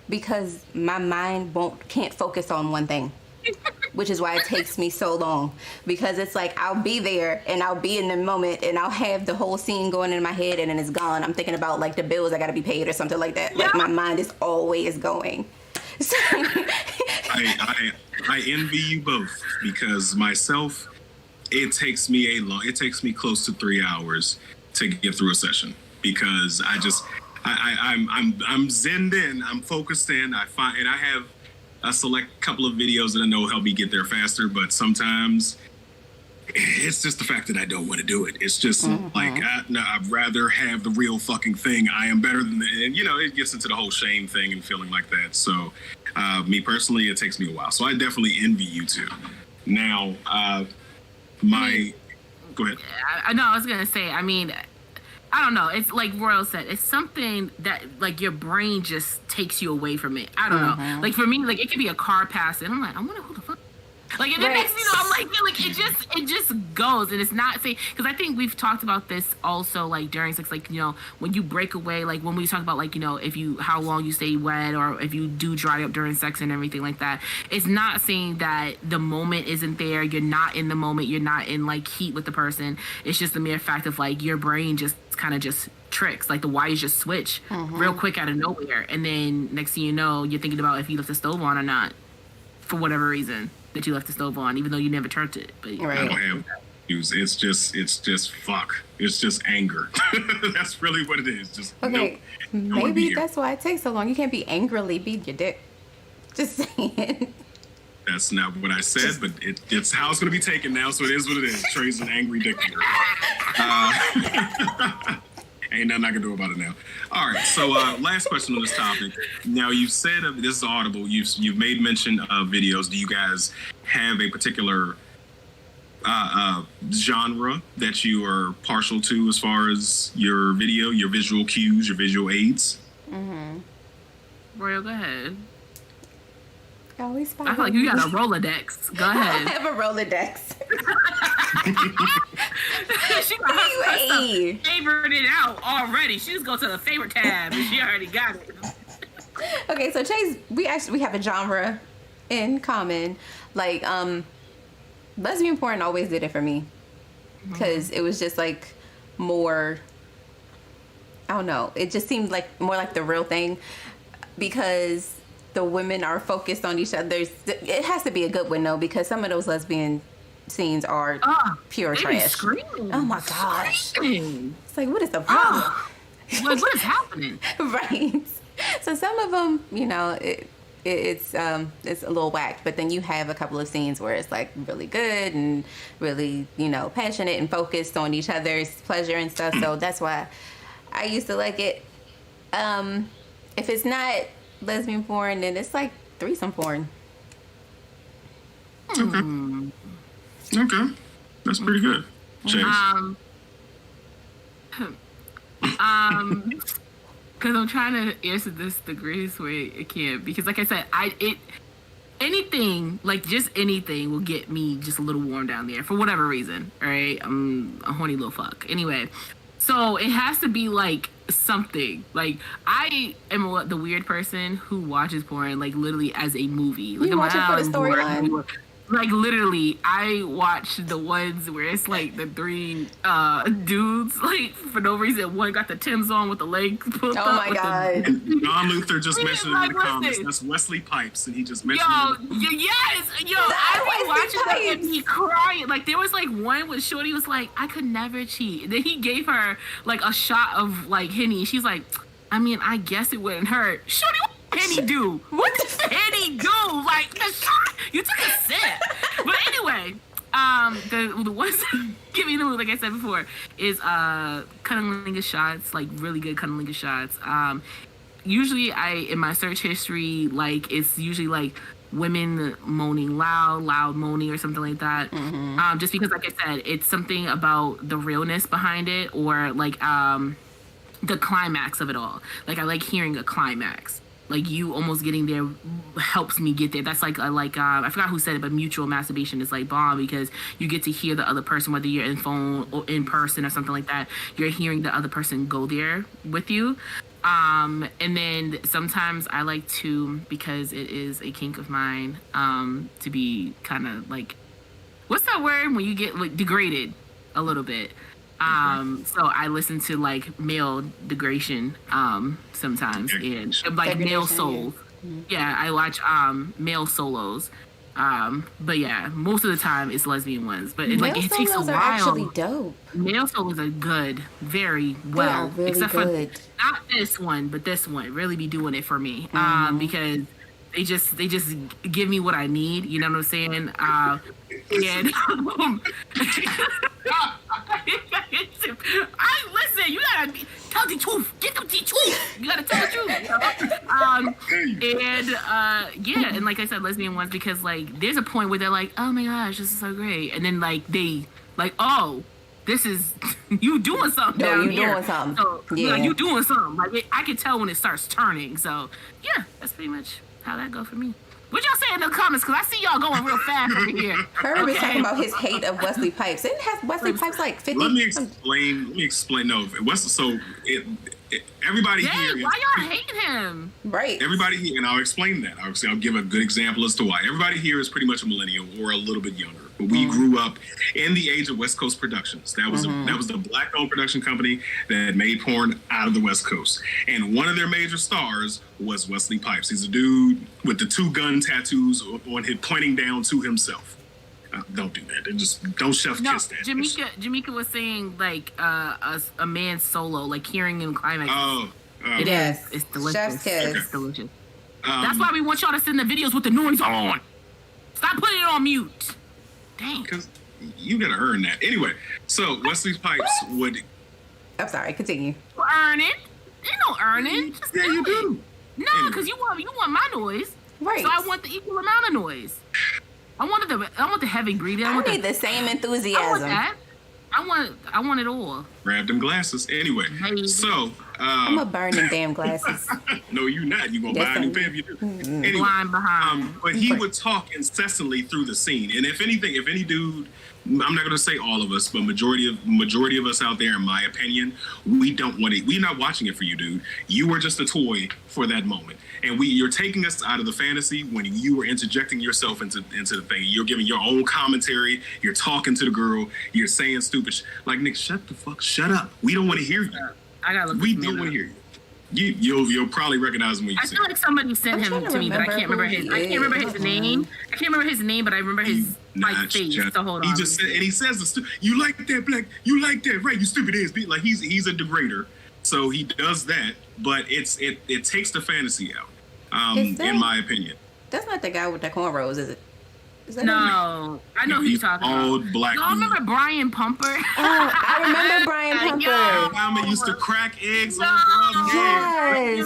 because my mind can't focus on one thing, which is why it takes me so long. Because it's like I'll be there and I'll be in the moment and I'll have the whole scene going in my head and then it's gone. I'm thinking about like the bills I gotta be paid or something like that. Like my mind is always going. So I envy you both, because myself, it takes me close to 3 hours to get through a session, because I'm zenned in, I'm focused in. I have a select couple of videos that I know help me get there faster, but sometimes it's just the fact that I don't want to do it. It's just like, no, I'd rather have the real fucking thing. I am better than that. And, it gets into the whole shame thing and feeling like that. So, me personally, it takes me a while. So I definitely envy you two. Now, go ahead. I was going to say, I don't know. It's like Royal said, it's something that like your brain just takes you away from it. I don't know. Like for me, like it could be a car passing. I'm like, I wonder who the fuck. Like if it makes me, I'm like it just goes, and it's not say, because I think we've talked about this also, like during sex, like when you break away, like when we talk about like how long you stay wet, or if you do dry up during sex and everything like that. It's not saying that the moment isn't there. You're not in the moment. You're not in like heat with the person. It's just the mere fact of like your brain just kind of just tricks, like the wires just switch real quick out of nowhere, and then next thing you know, you're thinking about if you left the stove on or not, for whatever reason that you left the stove on, even though you never turned it. But I don't have views. It's just fuck. It's just anger. That's really what it is. Just okay. Nope, maybe that's why it takes so long. You can't be angrily beat your dick. Just saying. That's not what I said, but it's how it's going to be taken now. So it is what it is. Trey's an angry dick eater. Ain't nothing I can do about it now. All right. So last question on this topic. Now you said this is audible. You've made mention of videos. Do you guys have a particular genre that you are partial to as far as your video, your visual cues, your visual aids? Royal, go ahead. Always I feel like you got a Rolodex. Go ahead. I have a Rolodex. She got her favorite it out already. She just go to the favorite tab and she already got it. Okay, so Chase, we have a genre in common. Like, lesbian porn always did it for me. Because it was just like more, I don't know, it just seemed like more like the real thing. Because the women are focused on each other. It has to be a good one, though, because some of those lesbian scenes are pure trash. Screaming. Oh my gosh. Screaming. It's like, what is the problem? Like, what is happening? Right. So some of them, you know, it's a little whack, but then you have a couple of scenes where it's like really good and really, you know, passionate and focused on each other's pleasure and stuff. So that's why I used to like it. If it's not lesbian porn, then it's like threesome porn. Okay, that's pretty good. Chase. Because I'm trying to answer this the greatest way I can. Because, like I said, anything, like just anything, will get me just a little warm down there for whatever reason. All right, I'm a horny little fuck. Anyway, so it has to be like something. Like I am the weird person who watches porn like literally as a movie. Like You watch it for the storyline. Like literally, I watch the ones where it's like the three dudes, like for no reason. One got the Timbs on with the leg pulled up. Oh my God. And John Luther just mentioned it in the Like, comments. listen. That's Wesley Pipes, and he just mentioned it. I be Wesley watching that and Pipes. he crying. Like there was like one with Shorty was like, I could never cheat. And then he gave her like a shot of like Henny. She's like, I mean, I guess it wouldn't hurt. Shorty, what did Henny do? What the Henny do? Like the shot, you took a sip. But anyway, the ones that give me the mood, like I said before, is cunnilingus shots, like really good cunnilingus shots. Usually in my search history, like it's usually like women moaning loud moaning or something like that. Just because, like I said, it's something about the realness behind it, or like the climax of it all. Like I like hearing a climax. Like you almost getting there helps me get there. That's like I forgot who said it, but mutual masturbation is like bomb, because you get to hear the other person, whether you're in phone or in person or something like that. You're hearing the other person go there with you. And then sometimes I like to, because it is a kink of mine, to be kind of like, what's that word when you get like degraded a little bit? So I listen to like male degradation sometimes, and like male souls. Yeah, I watch male solos. But yeah, most of the time it's lesbian ones. But it, like it takes a solos while. are actually dope. Male solos are good, very They well. are really Except good. for not this one, but this one really be doing it for me. Because they just give me what I need. You know what I'm saying? And listen, you gotta tell the truth. Get the truth. You gotta tell the truth. Yeah, and like I said, lesbian ones, because like there's a point where they're like, oh my gosh, this is so great, and then like they like, oh, this is you doing something No, down you here. doing something. So, Yeah. like, you doing something. Like I can tell when it starts turning. So yeah, that's pretty much how that go for me. What y'all say in the comments? Because I see y'all going real fast over here. Herb is talking about his hate of Wesley Pipes. Didn't have Wesley Pipes like 50? Let me explain. No, everybody Dang, here is, why y'all hating him? Right. everybody here, and I'll explain that. I'll give a good example as to why. Everybody here is pretty much a millennial or a little bit younger. But we grew up in the age of West Coast Productions. That was the black-owned production company that made porn out of the West Coast. And one of their major stars was Wesley Pipes. He's a dude with the 2 gun tattoos on him, pointing down to himself. Don't do that. Just don't chef No, kiss that. Jamaica was saying like a man's solo, like hearing him climax. It Yes. is. It's delicious. Chef's kiss. It's delicious. That's why we want y'all to send the videos with the noise on. Stop putting it on mute. Dang. Because you gotta earn that. Anyway, so Wesley Pipes would. I'm sorry, continue. Earning? Ain't no earning. Just Yeah, you do. No, Anyway. because you want my noise. Right. So I want the equal amount of noise. I want the heavy ingredient. I need the same I want enthusiasm. that. I want it all. Grab them glasses. Anyway, Maybe. so I'm gonna burn them damn glasses. No, you not. You gonna Yes, buy a I new am. pair if you do. Mm-mm. Anyway, Blind behind. but he would talk incessantly through the scene. And if anything, if any dude, I'm not gonna say all of us, but majority of us out there, in my opinion, we don't want it. We're not watching it for you, dude. You are just a toy for that moment. And you're taking us out of the fantasy when you are interjecting yourself into the thing. You're giving your own commentary. You're talking to the girl. You're saying stupid like, Nick, shut up. We don't want to hear you. I gotta look. We don't want to hear you. You'll probably recognize him when you I see feel him. like somebody sent him to me, but I can't remember his. I can't remember his name. I can't remember his name, but I remember his like face. So hold on. He just said, and he says, "You like that, black? You like that, right? You stupid ass." Like he's a degrader, so he does that. But it takes the fantasy out, in my opinion. That's not the guy with the cornrows, is it? Is that him? No, I know who you're talking about. Old black. Y'all remember Brian Pumper? Oh, I remember Brian Pumper. Yo. Mama used to crack eggs No. on the Yes.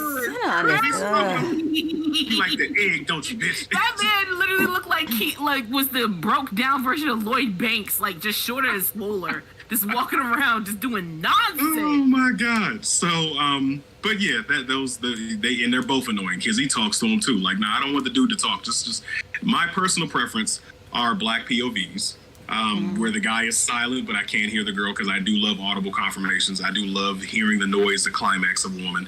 You like the egg, don't you, bitch? That man literally looked like he was the broke down version of Lloyd Banks, like just shorter and smaller, just walking around, just doing nonsense. Oh my god! So, but yeah, they're both annoying because he talks to them too. Like, nah, I don't want the dude to talk. Just my personal preference are black POVs, where the guy is silent, but I can't hear the girl because I do love audible confirmations. I do love hearing the noise, the climax of a woman.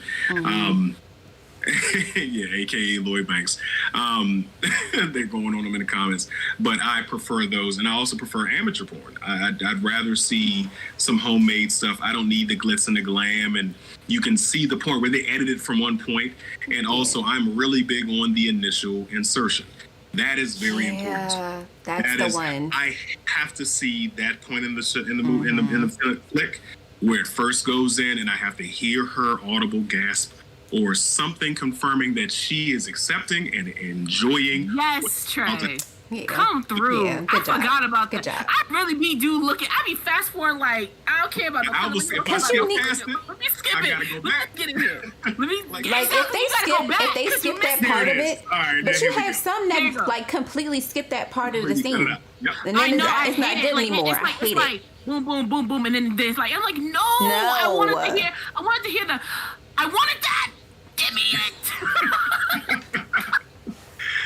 Yeah, aka Lloyd Banks. They're going on them in the comments, but I prefer those, and I also prefer amateur porn. I'd rather see some homemade stuff. I don't need the glitz and the glam, and you can see the point where they edited from one point. And also, I'm really big on the initial insertion. That is very important. Yeah, that's the one. I have to see that point in the movie in the flick where it first goes in, and I have to hear her audible gasp or something confirming that she is accepting and enjoying. Yes, Trey. Yeah. Come through. Yeah, I good job. forgot about Good that. job. I really be looking. I be fast forwarding like I don't care about the I will say, if I Because skip you need- past it, Let me skip I it. gotta go Let back. me get in here. Let me Like, Like if they skip that part of it, All right, but then you here we have go. some There you go. that like completely skip that part of the You cut it scene, out. Yep. and I then know. I it's not hate good it. Like, anymore. It's like, I hate it's it. like boom, boom, boom, boom, and then it's like I'm like, no. I wanted to hear. I wanted to hear the. I wanted that. Give me it.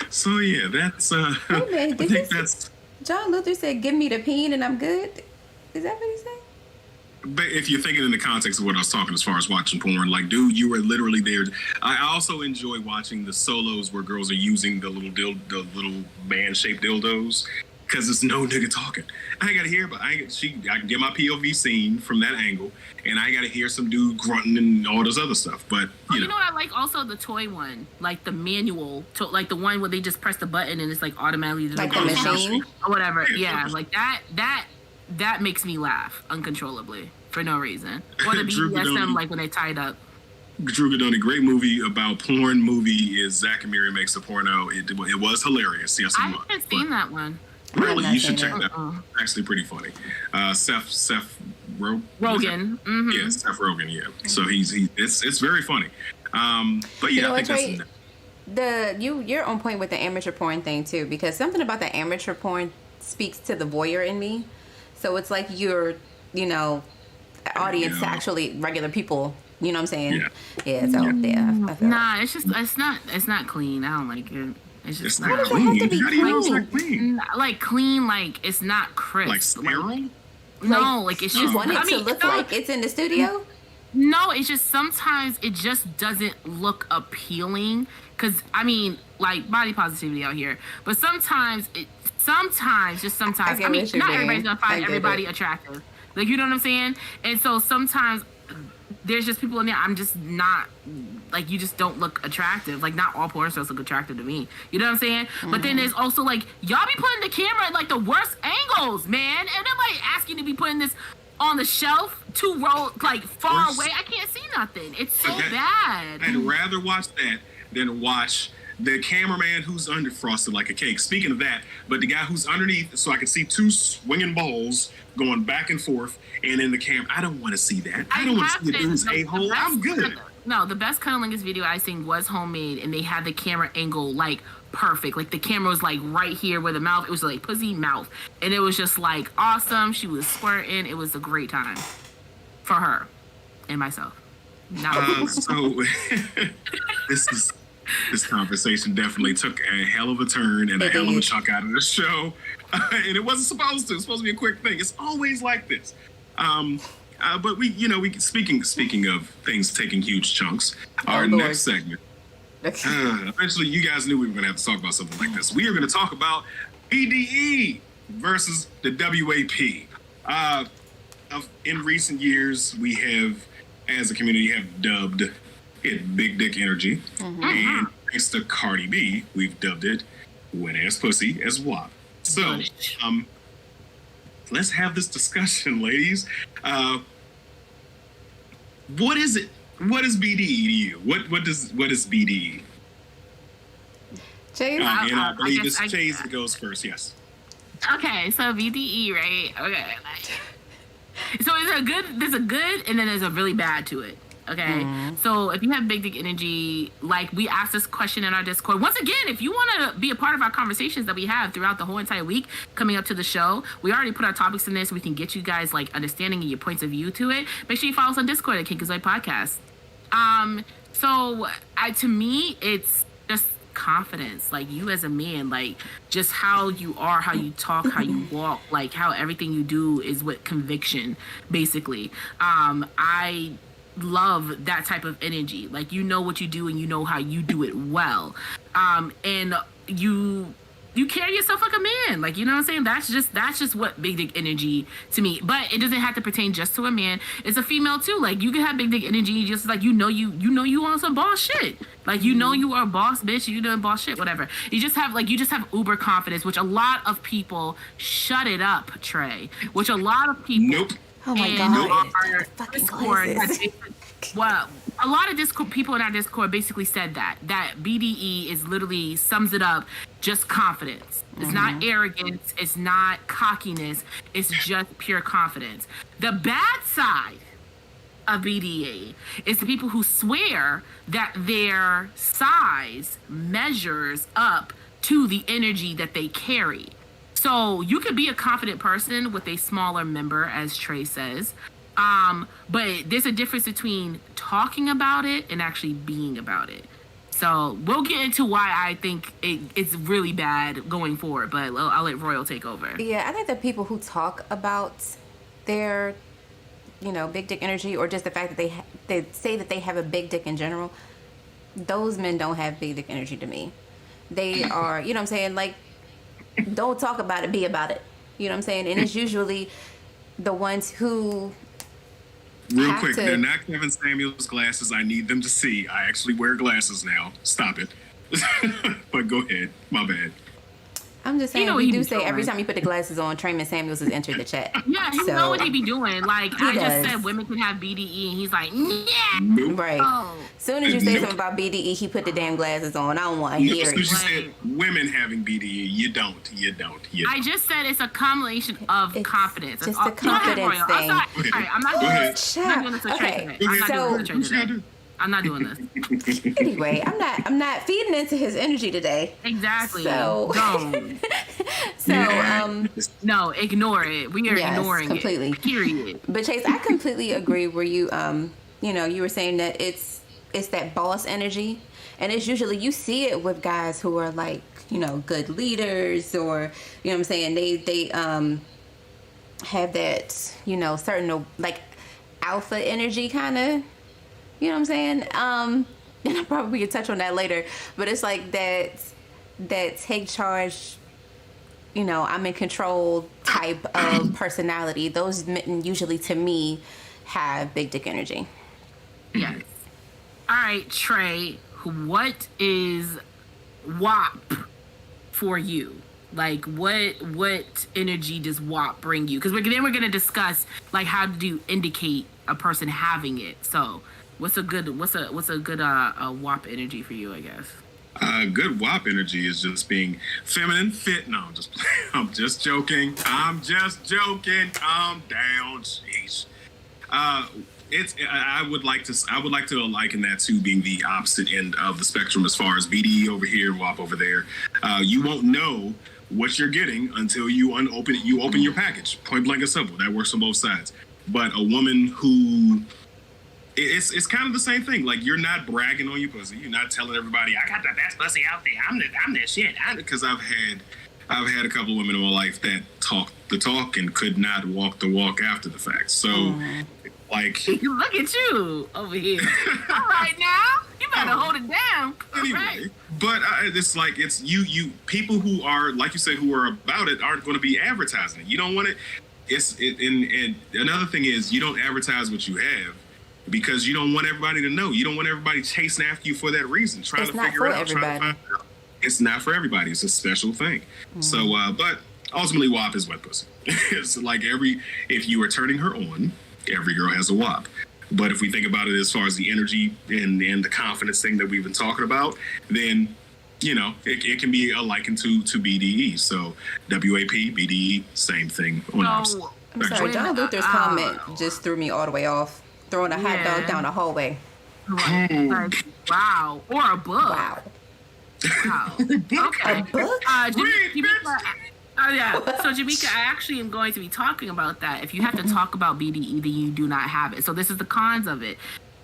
So yeah, that's Wait a minute, I did think you- that's. John Luther said, "Give me the peen and I'm good." Is that what he said? But if you're thinking in the context of what I was talking as far as watching porn, like, dude, you were literally there. I also enjoy watching the solos where girls are using the little man-shaped dildos because there's no nigga talking. I ain't gotta hear, but I can get my POV scene from that angle, and I gotta hear some dude grunting and all this other stuff. But You know what I like? Also the toy one, like the manual, like the one where they just press the button and it's like automatically Like the machine? or whatever. Yeah. Yeah, like that makes me laugh uncontrollably for no reason. Or the Drew BDSM, Goodoni. like when they tied up. Drew Goodoni, great movie about porn. Movie is Zack and Miri Makes a Porno. It was hilarious. Yes, it I was. haven't seen that one. Really, I've you should not check seen that out. It's actually pretty funny. Seth Rogen. Mm-hmm. Yeah, Seth Rogen. Yeah. So it's very funny. But yeah, You know I what, think that's Trey? You're on point with the amateur porn thing too, because something about the amateur porn speaks to the voyeur in me. So it's like you're, audience to Yeah. actually regular people. You know what I'm saying? Yeah. Yeah. So yeah, I feel Nah, it's not clean. I don't like it. It's just it's not. not does it clean. have to be How do you know it's clean? not clean? Like clean, like it's not crisp. Like sterile? No, like it's you just. want it I mean, to look some- like it's in the studio. No, it's just sometimes it just doesn't look appealing. Cause I mean, like body positivity out here, but sometimes. I get mean, what you're not saying. everybody's gonna I find get everybody it. attractive. Like you know what I'm saying? And so sometimes there's just people in there. I'm just not like you just don't look attractive. Like not all porn stars look attractive to me. You know what I'm saying? But then there's also like y'all be putting the camera at like the worst angles, man, and they're like asking to be putting this on the shelf 2 rows like far Worst- away. I can't see nothing. It's so Okay. bad. I'd rather watch that than watch the cameraman who's under frosted like a cake. Speaking of that, but the guy who's underneath, so I can see 2 swinging balls going back and forth, and in the camera, I don't want to see that. I don't want to see the dude's a-hole. I'm good. No, the best cunnilingus video I seen was homemade, and they had the camera angle like perfect. Like the camera was like right here where the mouth. It was like pussy mouth, and it was just like awesome. She was squirting. It was a great time for her and myself. No. So this conversation definitely took a hell of a turn and a hell of a chunk out of the show, and it wasn't supposed to. It's supposed to be a quick thing. It's always like this. But we speaking of things taking huge chunks, our next segment. Eventually, you guys knew we were going to have to talk about something like this. We are going to talk about B.D.E. versus the W.A.P. In recent years, we have, as a community, have dubbed it Big Dick Energy. And thanks to Cardi B, we've dubbed it Wet Ass Pussy as W.A.P. So, let's have this discussion, ladies. What is it? What is B.D.E. to you? What is B.D.E.? Chase? And I believe it's Chase that goes first, yes. Okay, so B.D.E., right? Okay. So there's a good and then there's a really bad to it. Okay. So if you have big dick energy, like we asked this question in our Discord. Once again, if you want to be a part of our conversations that we have throughout the whole entire week coming up to the show, we already put our topics in there so we can get you guys like understanding and your points of view to it. Make sure you follow us on Discord at Kink is White Podcast. So to me, it's just confidence, like you as a man, like just how you are, how you talk, how you walk, like how everything you do is with conviction, basically. I love that type of energy. Like, you know what you do and you know how you do it well. And you carry yourself like a man. Like, you know what I'm saying? That's just what big dick energy to me. But it doesn't have to pertain just to a man. It's a female too. Like, you can have big dick energy just like you on some boss shit. Like, you know you are a boss bitch, you doing boss shit, whatever. You just have uber confidence, which a lot of people shut it up, Trey. Which a lot of people Oh my God. Discord, well, a lot of Discord people in our Discord basically said that B.D.E. is literally sums it up, just confidence. It's not arrogance, it's not cockiness, it's just pure confidence. The bad side of B.D.E. is the people who swear that their size measures up to the energy that they carry. So you could be a confident person with a smaller member, as Trey says. But there's a difference between talking about it and actually being about it. So we'll get into why I think it's really bad going forward, but I'll let Royal take over. Yeah, I think the people who talk about their, big dick energy, or just the fact that they say that they have a big dick in general, those men don't have big dick energy to me. They are, you know what I'm saying, like, don't talk about it, be about it. You know what I'm saying? And it's usually the ones who real quick, they're not Kevin Samuel's glasses. I need them to see. I actually wear glasses now. Stop it. But go ahead. My bad. I'm just saying, we do say every time you put the glasses on, Trayman Samuels has entered the chat. Yeah, you know what he be doing. Like, I just said women can have B.D.E. and he's like, yeah. Nope. Right. As soon as you say something about B.D.E., he put the damn glasses on. I don't want to hear it. As soon as you said women having B.D.E., you don't. I just said it's a combination of confidence. Just a confidence thing. I'm not doing this. I'm not doing this. Anyway, I'm not feeding into his energy today. Exactly. So don't. No, ignore it. We are ignoring completely. it. Period. But Chase, I completely agree where you you were saying that it's that boss energy, and it's usually you see it with guys who are like, good leaders, or you know what I'm saying, they have that, certain like alpha energy kind of. You know what I'm saying? And I probably could touch on that later. But it's like that take charge, I'm in control type of personality. Those men usually, to me, have big dick energy. Yes. All right, Trey, what is W.A.P for you? Like, what energy does W.A.P bring you? Because we're going to discuss, like, how do you indicate a person having it. So what's a good W.A.P energy for you, I guess? Good W.A.P energy is just being feminine, fit. No, I'm just joking. Calm down, sheesh. I would like to liken that to being the opposite end of the spectrum as far as B.D.E over here, W.A.P over there. You won't know what you're getting until you open your package. Point blank and simple. That works on both sides. But a woman who it's kind of the same thing. Like, you're not bragging on your pussy. You're not telling everybody, I got the best pussy out there. I'm that shit. Because I've had a couple of women in my life that talk the talk and could not walk the walk after the fact. So, like, look at you over here. All right now, you better hold it down. Anyway, right. But it's like, it's you people who are, like you said, who are about it aren't going to be advertising it. You don't want it. And another thing is, you don't advertise what you have because you don't want everybody to know. You don't want everybody chasing after you for that reason, trying to figure it out. It's not for everybody. It's a special thing. So, but ultimately, W.A.P is wet pussy. It's like if you are turning her on, every girl has a W.A.P. But if we think about it as far as the energy and the confidence thing that we've been talking about, then, you know, it can be likened to B.D.E. So W.A.P, B.D.E, same thing on opposite. I'm sorry, John Luther's comment just threw me all the way off. Throwing a hot dog down the hallway. Like, wow. Or a book. Wow. Wow. Okay. A book? Yeah. So, Jamaica, I actually am going to be talking about that. If you have to talk about B.D.E, then you do not have it. So this is the cons of it.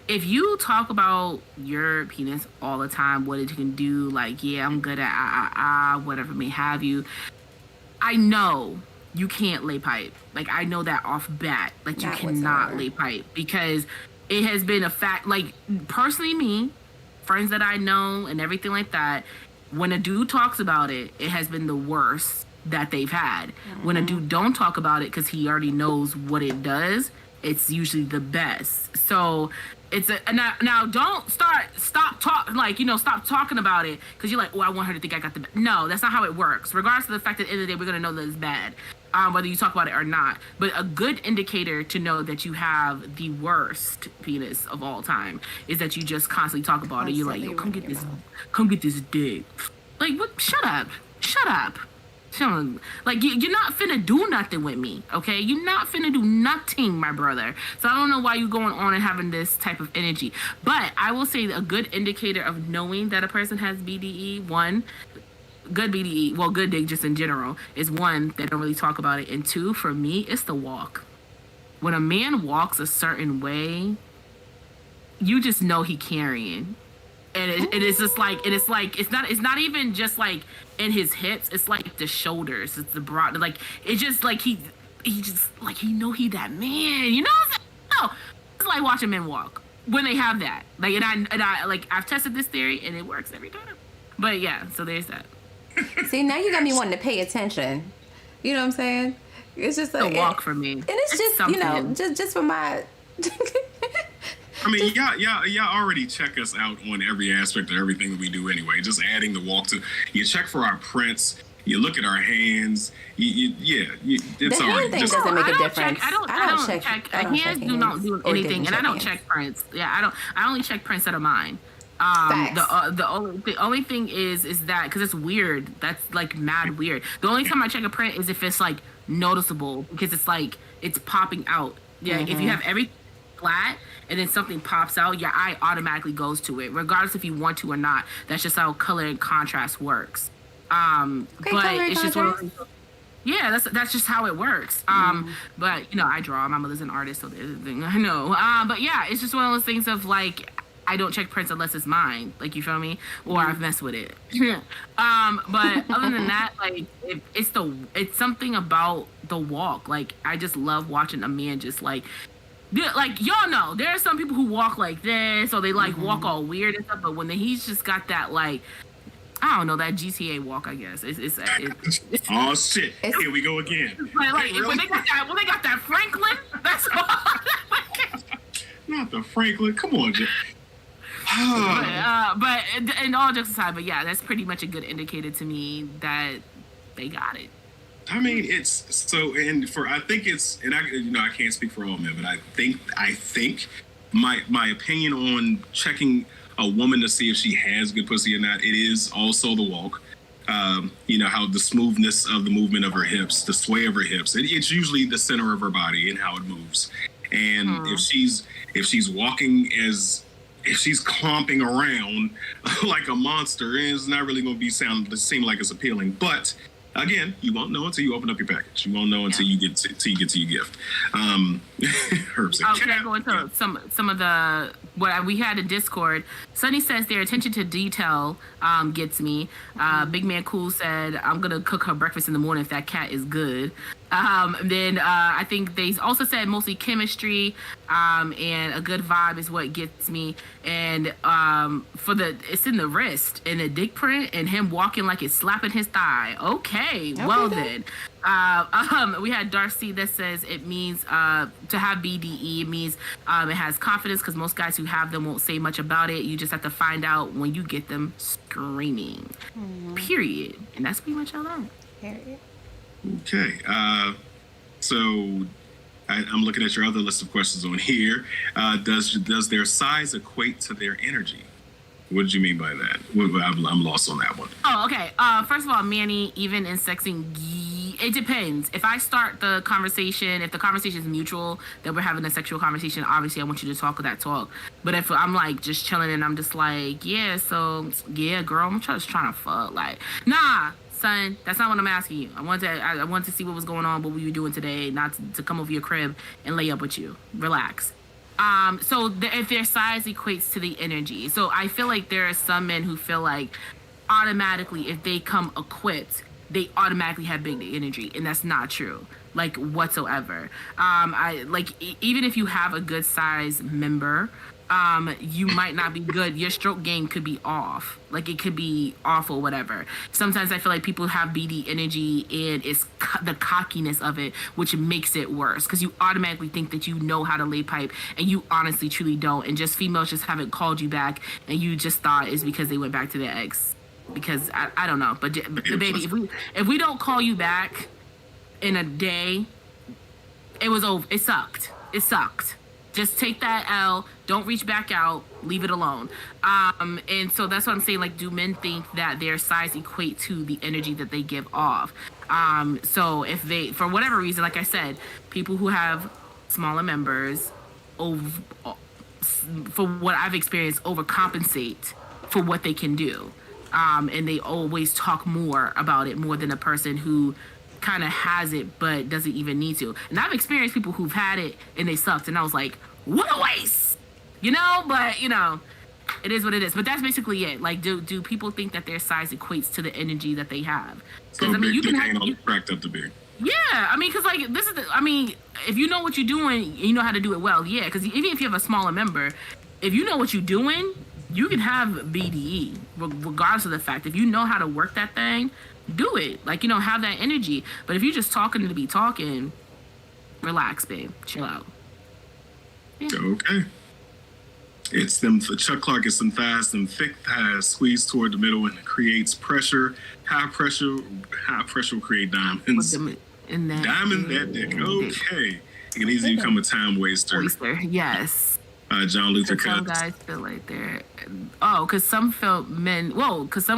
If you talk about your penis all the time, what it can do, like, yeah, I'm good at whatever may have you, I know you can't lay pipe. Like, I know that off bat. Like, you cannot lay pipe because it has been a fact. Like, personally, me, friends that I know and everything like that, when a dude talks about it, it has been the worst that they've had. When a dude don't talk about it because he already knows what it does, it's usually the best. So it's now don't stop talking about it because you're like, oh, I want her to think I got the best. No, that's not how it works. Regardless of the fact that at the end of the day we're gonna know that it's bad, whether you talk about it or not. But a good indicator to know that you have the worst penis of all time is that you just constantly talk about it. You're like, yo, come get this dick. Like, what? Shut up. Like, you're not finna do nothing with me, okay? You're not finna do nothing, my brother. So I don't know why you're going on and having this type of energy. But I will say a good indicator of knowing that a person has B.D.E, one, good B.D.E, well, good dick just in general, is one, they don't really talk about it. And two, for me, it's the walk. When a man walks a certain way, you just know he carrying. And it is just like, and it's like, it's not even just like in his hips, it's like the shoulders, it's the broad, like, it's just like he just like, he know he that man, you know what I'm saying? No, it's like watching men walk when they have that. Like, and I like, I've tested this theory and it works every time. But yeah, so there's that. See, now you got me wanting to pay attention. You know what I'm saying? It's just like the walk for me. And it's just, something. You know, just for my I mean, y'all already check us out on every aspect of everything that we do anyway. Just adding the walk to, you check for our prints, you look at our hands, it's the already. Hand thing doesn't make a difference. I don't check. Hands do not do anything, and I don't check prints. Yeah, I only check prints that are mine. The only thing is that because it's weird. That's like mad weird. The only time I check a print is if it's like noticeable because it's like it's popping out. Yeah, if you have everything flat and then something pops out, your eye automatically goes to it, regardless if you want to or not. That's just how color and contrast works. But it's just one of those, yeah, that's just how it works. But you know, I draw. My mother's an artist, so there's a thing I know. But yeah, it's just one of those things of like, I don't check prints unless it's mine. Like, you feel me? Or I've messed with it. But other than that, like, it's something about the walk. Like, I just love watching a man just like y'all know there are some people who walk like this or they like walk all weird and stuff, but when he's just got that, like, I don't know, that GTA walk, I guess it's oh shit, here we go again. Like really? when they got that Franklin, that's not the Franklin, come on, Jay. But and all jokes aside, but yeah, that's pretty much a good indicator to me that they got it. I mean, it's so, and I think it's, and I can't speak for all men, but I think my opinion on checking a woman to see if she has good pussy or not, it is also the walk. You know, how the smoothness of the movement of her hips, the sway of her hips. It's usually the center of her body and how it moves. And if she's walking if she's clomping around like a monster, it's not really going to seem like it's appealing. But Again, you won't know until you open up your package. You won't know until you get to your gift. Herbs. Can I go into some of the what we had in Discord? Sunny says their attention to detail gets me. Big Man Cool said I'm gonna cook her breakfast in the morning if that cat is good. Then I think they also said mostly chemistry and a good vibe is what gets me. And it's in the wrist and the dick print and him walking like it's slapping his thigh. Okay, well then. We had Darcy that says it means to have B.D.E. It means it has confidence because most guys who have them won't say much about it. You just have to find out when you get them screaming. Period. And that's pretty much all that. Period. Okay. So I'm looking at your other list of questions on here. Does their size equate to their energy? What did you mean by that? I'm lost on that one. Oh, okay. First of all, Manny, even in sexing, it depends. If I start the conversation, if the conversation is mutual, that we're having a sexual conversation, obviously I want you to talk that talk. But if I'm like just chilling and I'm just like, yeah, so yeah, girl, I'm just trying to fuck. Like, nah, son, that's not what I'm asking you. I wanted to see what was going on, what were you doing today, not to come over your crib and lay up with you. Relax. If their size equates to the energy. So I feel like there are some men who feel like automatically if they come equipped, they automatically have big energy, and that's not true, like whatsoever. Even if you have a good size member, you might not be good. Your stroke game could be off. Like it could be off or whatever. Sometimes I feel like people have BD energy and it's the cockiness of it, which makes it worse because you automatically think that you know how to lay pipe and you honestly truly don't. And just females just haven't called you back and you just thought it's because they went back to their ex. Because I don't know, but the baby, if we don't call you back in a day, it was over. It sucked. Just take that L. Don't reach back out. Leave it alone. And so that's what I'm saying. Like, do men think that their size equate to the energy that they give off? So if they, for whatever reason, like I said, people who have smaller members, for what I've experienced, overcompensate for what they can do. And they always talk more about it more than a person who kind of has it but doesn't even need to. And I've experienced people who've had it and they sucked, and I was like, what a waste, But it is what it is. But that's basically it. Like, do people think that their size equates to the energy that they have? So you can ain't all cracked up to be. Yeah, I mean, because like if you know what you're doing, you know how to do it well. Yeah, because even if you have a smaller member, if you know what you're doing, you can have B.D.E. regardless of the fact. If you know how to work that thing, do it. Like, have that energy. But if you're just talking to be talking, relax, babe. Chill out. Yeah. Okay. It's them for Chuck Clark. It's them thighs, them thick thighs squeezed toward the middle and it creates pressure. High pressure will create diamonds. Diamond that dick. Okay. It can easily become a time waster. Yes. John Luther Some guys feel like they're because some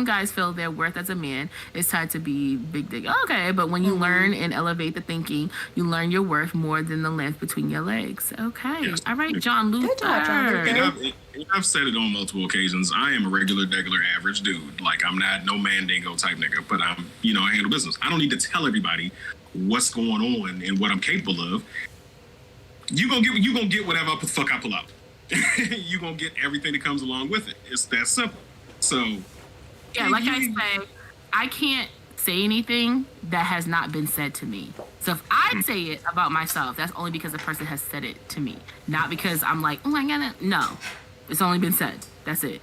guys feel their worth as a man is tied to be big dick. Okay, but when you learn and elevate the thinking, you learn your worth more than the length between your legs. Okay, yes. All right, John Luther. Good job, John Luther. I've said it on multiple occasions. I am a regular average dude. Like, I'm not no mandingo type nigga, but I'm I handle business. I don't need to tell everybody what's going on and what I'm capable of. You gonna get whatever the fuck I pull out. You're going to get everything that comes along with it. It's that simple. So, yeah, like I say, I can't say anything that has not been said to me. So if I say it about myself, that's only because the person has said it to me. Not because I'm like, oh, I got it. No, it's only been said. That's it.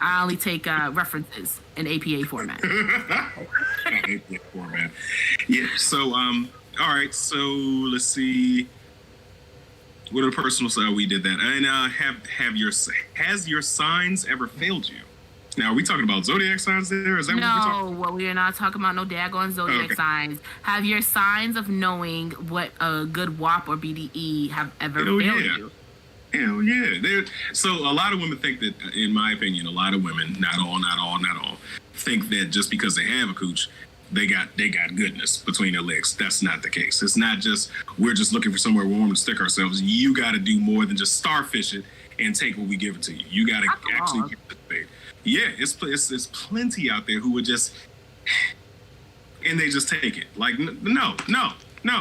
I only take references in APA format. APA format. Yeah, so, all right, so let's see. What are the personal side? We did that. And has your signs ever failed you? Now, are we talking about zodiac signs there? Is that what we're talking about? No, we are not talking about no daggone zodiac signs. Have your signs of knowing what a good W.A.P or B.D.E have ever failed you? Hell yeah. So a lot of women think that, in my opinion, a lot of women, not all, think that just because they have a cooch, they got goodness between their legs. That's not the case. It's not just we're just looking for somewhere warm to stick ourselves. You got to do more than just starfish it and take what we give it to you. You got to actually participate. Yeah, it's plenty out there who would just. and they just take it. Like, no.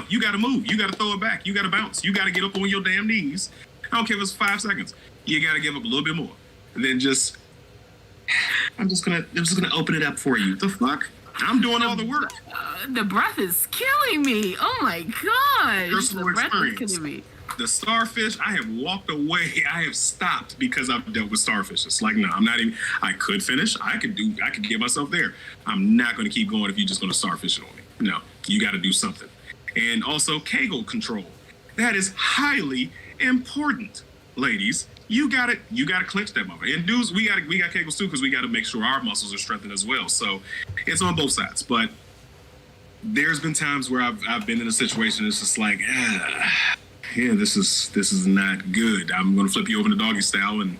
You got to move. You got to throw it back. You got to bounce. You got to get up on your damn knees. I don't care if it's 5 seconds. You got to give up a little bit more. And then I'm just gonna open it up for you. The fuck? I'm doing all the work. The breath is killing me. Oh my gosh. Personal the breath experience. is killing me. The starfish, I have walked away. I have stopped because I've dealt with starfish. It's like, no, I'm not even. I could finish. I could get myself there. I'm not going to keep going if you're just going to starfish it on me. No, you got to do something. And also Kegel control. That is highly important, ladies. You gotta clench that mother. And dudes, we got Kegels too because we got to make sure our muscles are strengthened as well. So it's on both sides. But there's been times where I've been in a situation. It's just like, yeah, this is not good. I'm gonna flip you over to doggy style and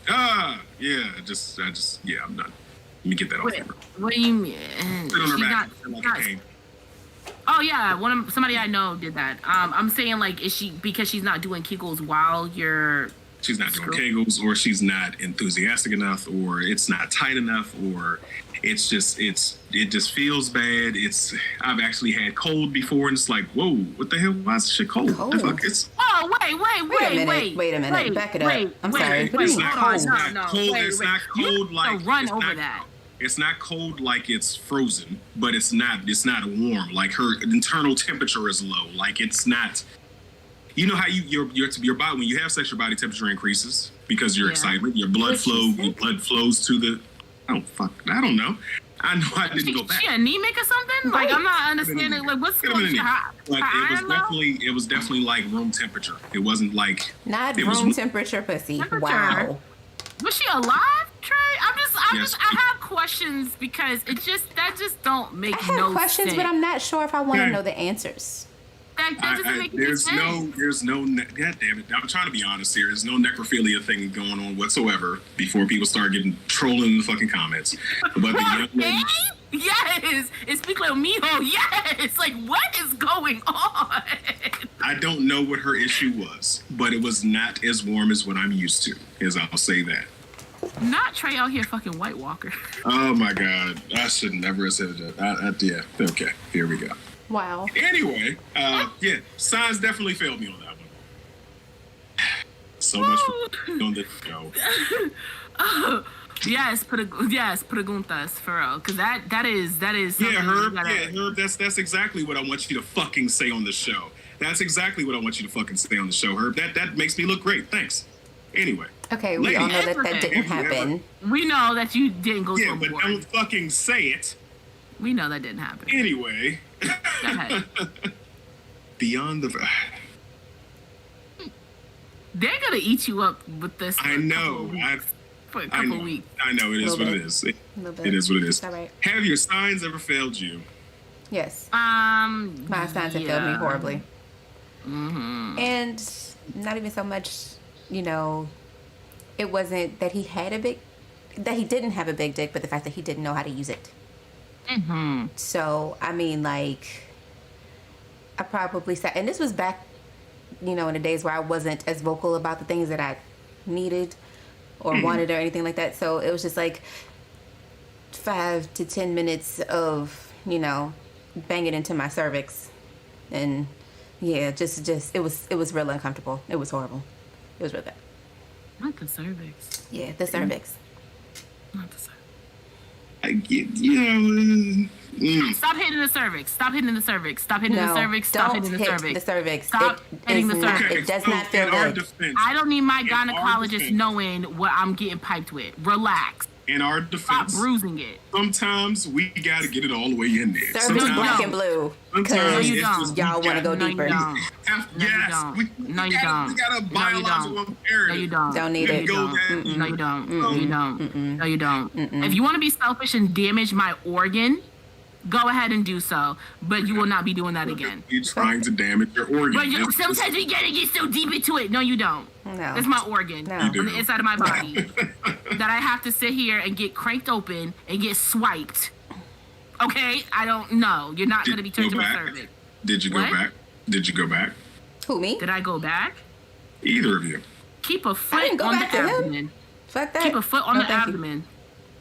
I'm done. Let me get that off. What do you mean? Sit on her back like a cane. Oh yeah, somebody I know did that. I'm saying like, is she because she's not doing Kegels while you're? She's not doing Kegels, or she's not enthusiastic enough, or it's not tight enough, or it just feels bad. I've actually had cold before, and it's like, whoa, what the hell? Why is this shit cold? Cold? The fuck? It's Wait a minute. Back it up. I'm sorry. It's not cold. It's not cold like run over that. It's not cold like it's frozen, but it's not warm. Like her internal temperature is low. Like it's not. You know how your body, when you have sex, your body temperature increases because your excitement, your blood flows to the. Oh fuck! I don't know. I know I didn't go back. She anemic or something? Like I'm not understanding. Like what's going on? But it was definitely like room temperature. It wasn't like not room temperature pussy. Wow. Was she alive, Trey? I have questions because that just don't make I have no questions, sense. but I'm not sure if I want to know the answers. That doesn't make any sense. There's no, God damn it. I'm trying to be honest here. There's no necrophilia thing going on whatsoever before people start getting trolling in the fucking comments. But the young lady, yes, it's Piccolo Mijo. Yes, like what is going on? I don't know what her issue was, but it was not as warm as what I'm used to, as I'll say that. Not Trey out here fucking White Walker. Oh my God. I should never have said that. Yeah. Okay. Here we go. Wow. Anyway, signs definitely failed me on that one. So much for on the show. Yes, preguntas for real, because that is. Yeah, Herb. That's exactly what I want you to fucking say on the show. That's exactly what I want you to fucking say on the show, Herb. That makes me look great. Thanks. Anyway. Okay, we all know that didn't happen. We know that you didn't go to a but board. don't fucking say it. We know that didn't happen. Anyway. Go ahead. Beyond the... They're going to eat you up with this I know. For a couple weeks. I know. It is what it is. It is what it is. All right. Have your signs ever failed you? Yes. My signs have failed me horribly. Mm-hmm. And not even so much, it wasn't that he didn't have a big dick, but the fact that he didn't know how to use it. Mm-hmm. So, I mean, like, I probably said, and this was back, in the days where I wasn't as vocal about the things that I needed or wanted or anything like that. So it was just like 5 to 10 minutes of, banging into my cervix. And yeah, just it was real uncomfortable. It was horrible. It was real bad. Not the cervix. Yeah, the cervix. Not the cervix. Stop hitting the cervix. Stop hitting the cervix. Stop hitting the cervix. Stop hitting the cervix. The cervix. Stop hitting the cervix. It does not feel good. I don't need my gynecologist knowing what I'm getting piped with. Relax. In our defense, stop bruising it. Sometimes we gotta get it all the way in there. Cervix black and blue. Because y'all want to go deeper. No, you don't. We got a biological imperative. No, you don't. Don't need it. No, you don't. No, you don't. If you want to be selfish and damage my organ, go ahead and do so, but you will not be doing that again. You're trying to damage your organ. But sometimes we gotta get so deep into it. No, you don't. No. It's my organ on the inside of my body that I have to sit here and get cranked open and get swiped. Okay? I don't know. You're not gonna be touching my cervix. Did you go back? Did you go back? Who, me? Did I go back? Either of you. Keep a foot on the abdomen. Fuck that. Keep a foot on the abdomen.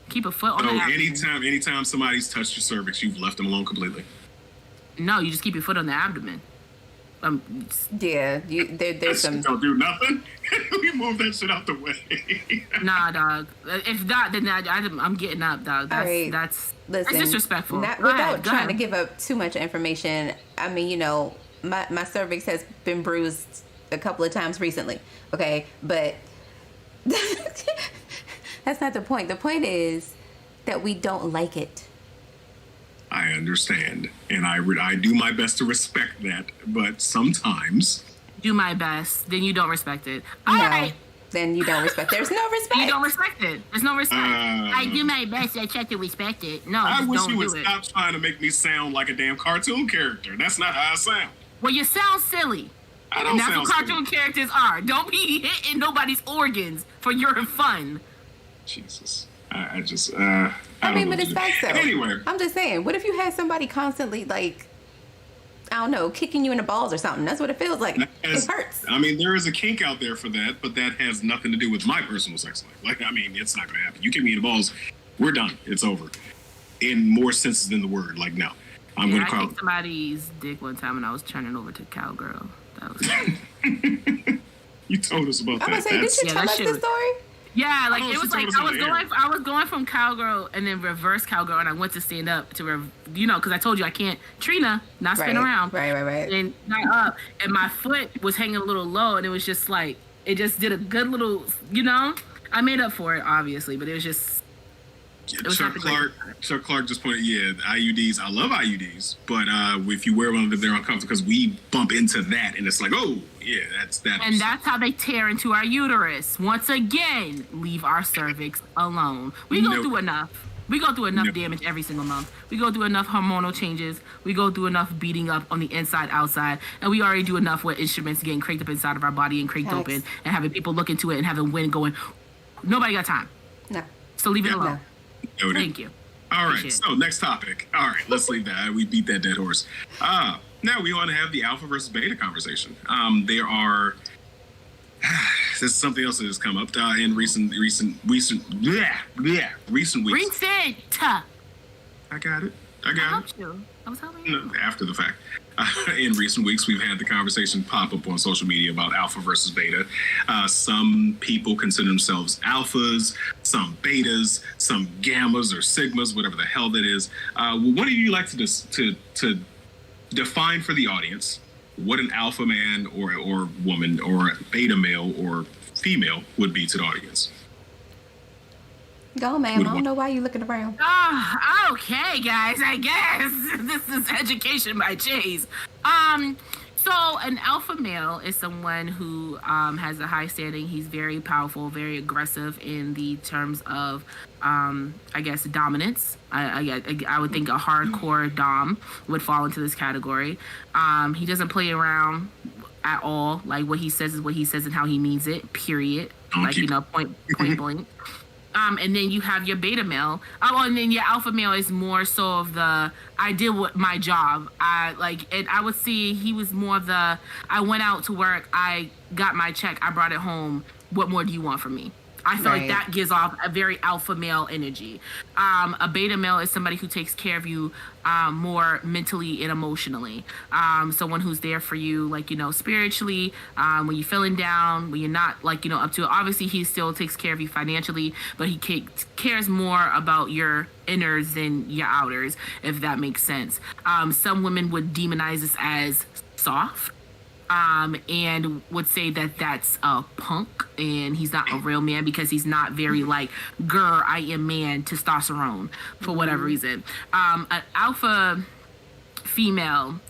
Keep a foot on So the abdomen. anytime somebody's touched your cervix, you've left them alone completely. No, you just keep your foot on the abdomen. Yeah, there's some. Don't do nothing. We move that shit out the way. Nah, dog. If not, then I'm getting up, dog. That's All right. that's Listen, disrespectful. Not, Go ahead, without go trying to ahead. give up too much information. I mean, my cervix has been bruised a couple of times recently. Okay, but that's not the point. The point is that we don't like it. I understand, and I do my best to respect that, but sometimes Do my best, then you don't respect it. No, All right. then you don't respect. There's no respect. You don't respect it. There's no respect. I do my best. I try to respect it. No, I just wish don't you would do it. stop trying to make me sound like a damn cartoon character. That's not how I sound. Well, you sound silly. I don't And that's sound what cartoon silly. characters are. Don't be hitting nobody's organs for your fun. Jesus, I just I mean, but it's facts though. Anyway, I'm just saying, what if you had somebody constantly like, I don't know, kicking you in the balls or something? That's what it feels like. It hurts. I mean, there is a kink out there for that, but that has nothing to do with my personal sex life. Like, I mean, it's not going to happen. You kick me in the balls, we're done. It's over. In more senses than the word. Like, no, I'm going to I call. kicked somebody's dick one time when I was turning over to cowgirl. That was You told us about I'm that. gonna say, did you Yeah, tell that us shit this was- story? Yeah, like Oh, it she was told like us I on was the air. I was going from cowgirl and then reverse cowgirl, and I went to stand up to because I told you I can't Trina not spin around Right. and not up, and my foot was hanging a little low, and it was just like it just did a good little I made up for it obviously, but it was just was Chuck not the greatest. Chuck Clark just pointed, IUDs. I love IUDs, but if you wear one, they're uncomfortable because we bump into that, and it's like, oh, yeah, that's that. And that's how they tear into our uterus. Once again, leave our cervix alone. We go Nope. through enough. We go through enough Nope. damage every single month. We go through enough hormonal changes. We go through enough beating up on the inside, outside. And we already do enough with instruments getting cranked up inside of our body and cranked Facts. open and having people look into it and having wind going. Nobody got time. No. So leave it Yeah. alone. Noted. Thank you. All right, Appreciate it. so next topic. All right, let's leave that. We beat that dead horse. Now we want to have the alpha versus beta conversation. There are. This is something else that has come up in recent weeks. Recent. I got it. I helped you. I was helping you. No, after the fact. In recent weeks, we've had the conversation pop up on social media about alpha versus beta. Some people consider themselves alphas, some betas, some gammas or sigmas, whatever the hell that is. What do you like to define for the audience what an alpha man or woman or beta male or female would be to the audience? Go, ma'am. I don't know why you looking around. Okay, guys. I guess this is education by Chase. So an alpha male is someone who has a high standing. He's very powerful, very aggressive in the terms of, I guess, dominance. I would think a hardcore dom would fall into this category. He doesn't play around at all. Like what he says is what he says and how he means it. Period. Like point blank. And then you have your beta male. Oh, and then your alpha male is more so of the I did what my job. And I would see he was more of the I went out to work, I got my check, I brought it home. What more do you want from me? I feel like that gives off a very alpha male energy. A beta male is somebody who takes care of you more mentally and emotionally. Someone who's there for you, like, spiritually, when you're feeling down, when you're not, up to it. Obviously, he still takes care of you financially, but he cares more about your inners than your outers, if that makes sense. Some women would demonize this as soft. And would say that that's a punk and he's not a real man because he's not very girl, I am man, testosterone for whatever reason. An alpha female,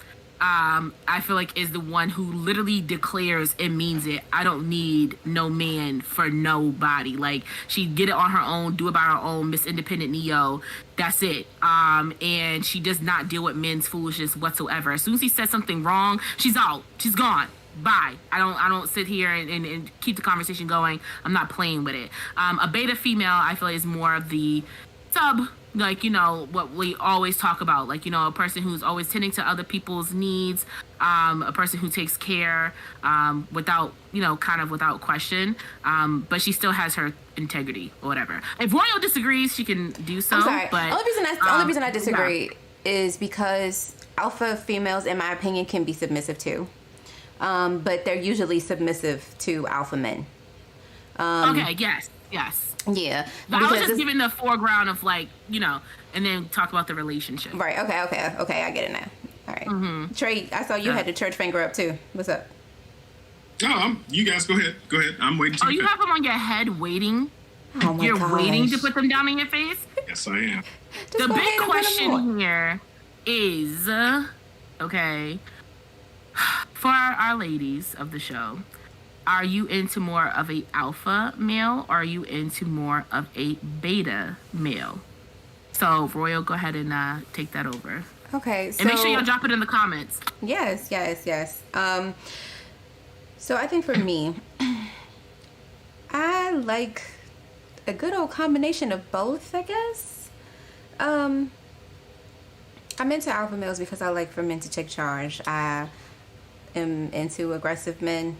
I feel like is the one who literally declares and means it. I don't need no man for nobody. Like she get it on her own, do it by her own, Miss Independent Neo. That's it. And she does not deal with men's foolishness whatsoever. As soon as he says something wrong, she's out. She's gone. Bye. I don't sit here and keep the conversation going. I'm not playing with it. A beta female, I feel like is more of the sub, like, you know, what we always talk about, like, you know, a person who's always tending to other people's needs, a person who takes care, without, you know, kind of without question, but she still has her integrity or whatever. If Royal disagrees, she can do so. I'm sorry. But Only reason I disagree yeah. is because alpha females, in my opinion, can be submissive too. But they're usually submissive to alpha men. Okay, yes. Yeah. But I was just giving the foreground of, like, you know, and then talk about the relationship. Right. Okay. I get it now. All right. Mm-hmm. Trey, I saw you had the church finger up too. What's up? Oh, you guys go ahead. I'm waiting. Oh, you have them on your head waiting? Oh my You're gosh. waiting to put them down in your face? Yes, I am. Just The go big ahead and put 'em on. question here is, okay, for our ladies of the show, are you into more of a alpha male or are you into more of a beta male? So, Royal, go ahead and take that over. Okay. So And make sure y'all drop it in the comments. Yes. So I think for me, I like a good old combination of both, I guess. I'm into alpha males because I like for men to take charge. I am into aggressive men,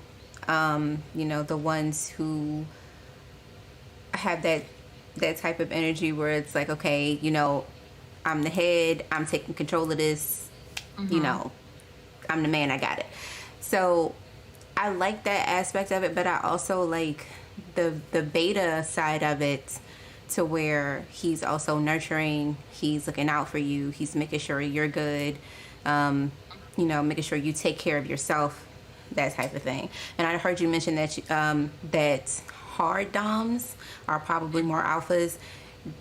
you know, the ones who have that type of energy where it's like, okay, you know, I'm the head, I'm taking control of this, you know, I'm the man, I got it. So I like that aspect of it, but I also like the beta side of it, to where he's also nurturing, he's looking out for you, he's making sure you're good, you know, making sure you take care of yourself, that type of thing. And I heard you mention that that hard doms are probably more alphas.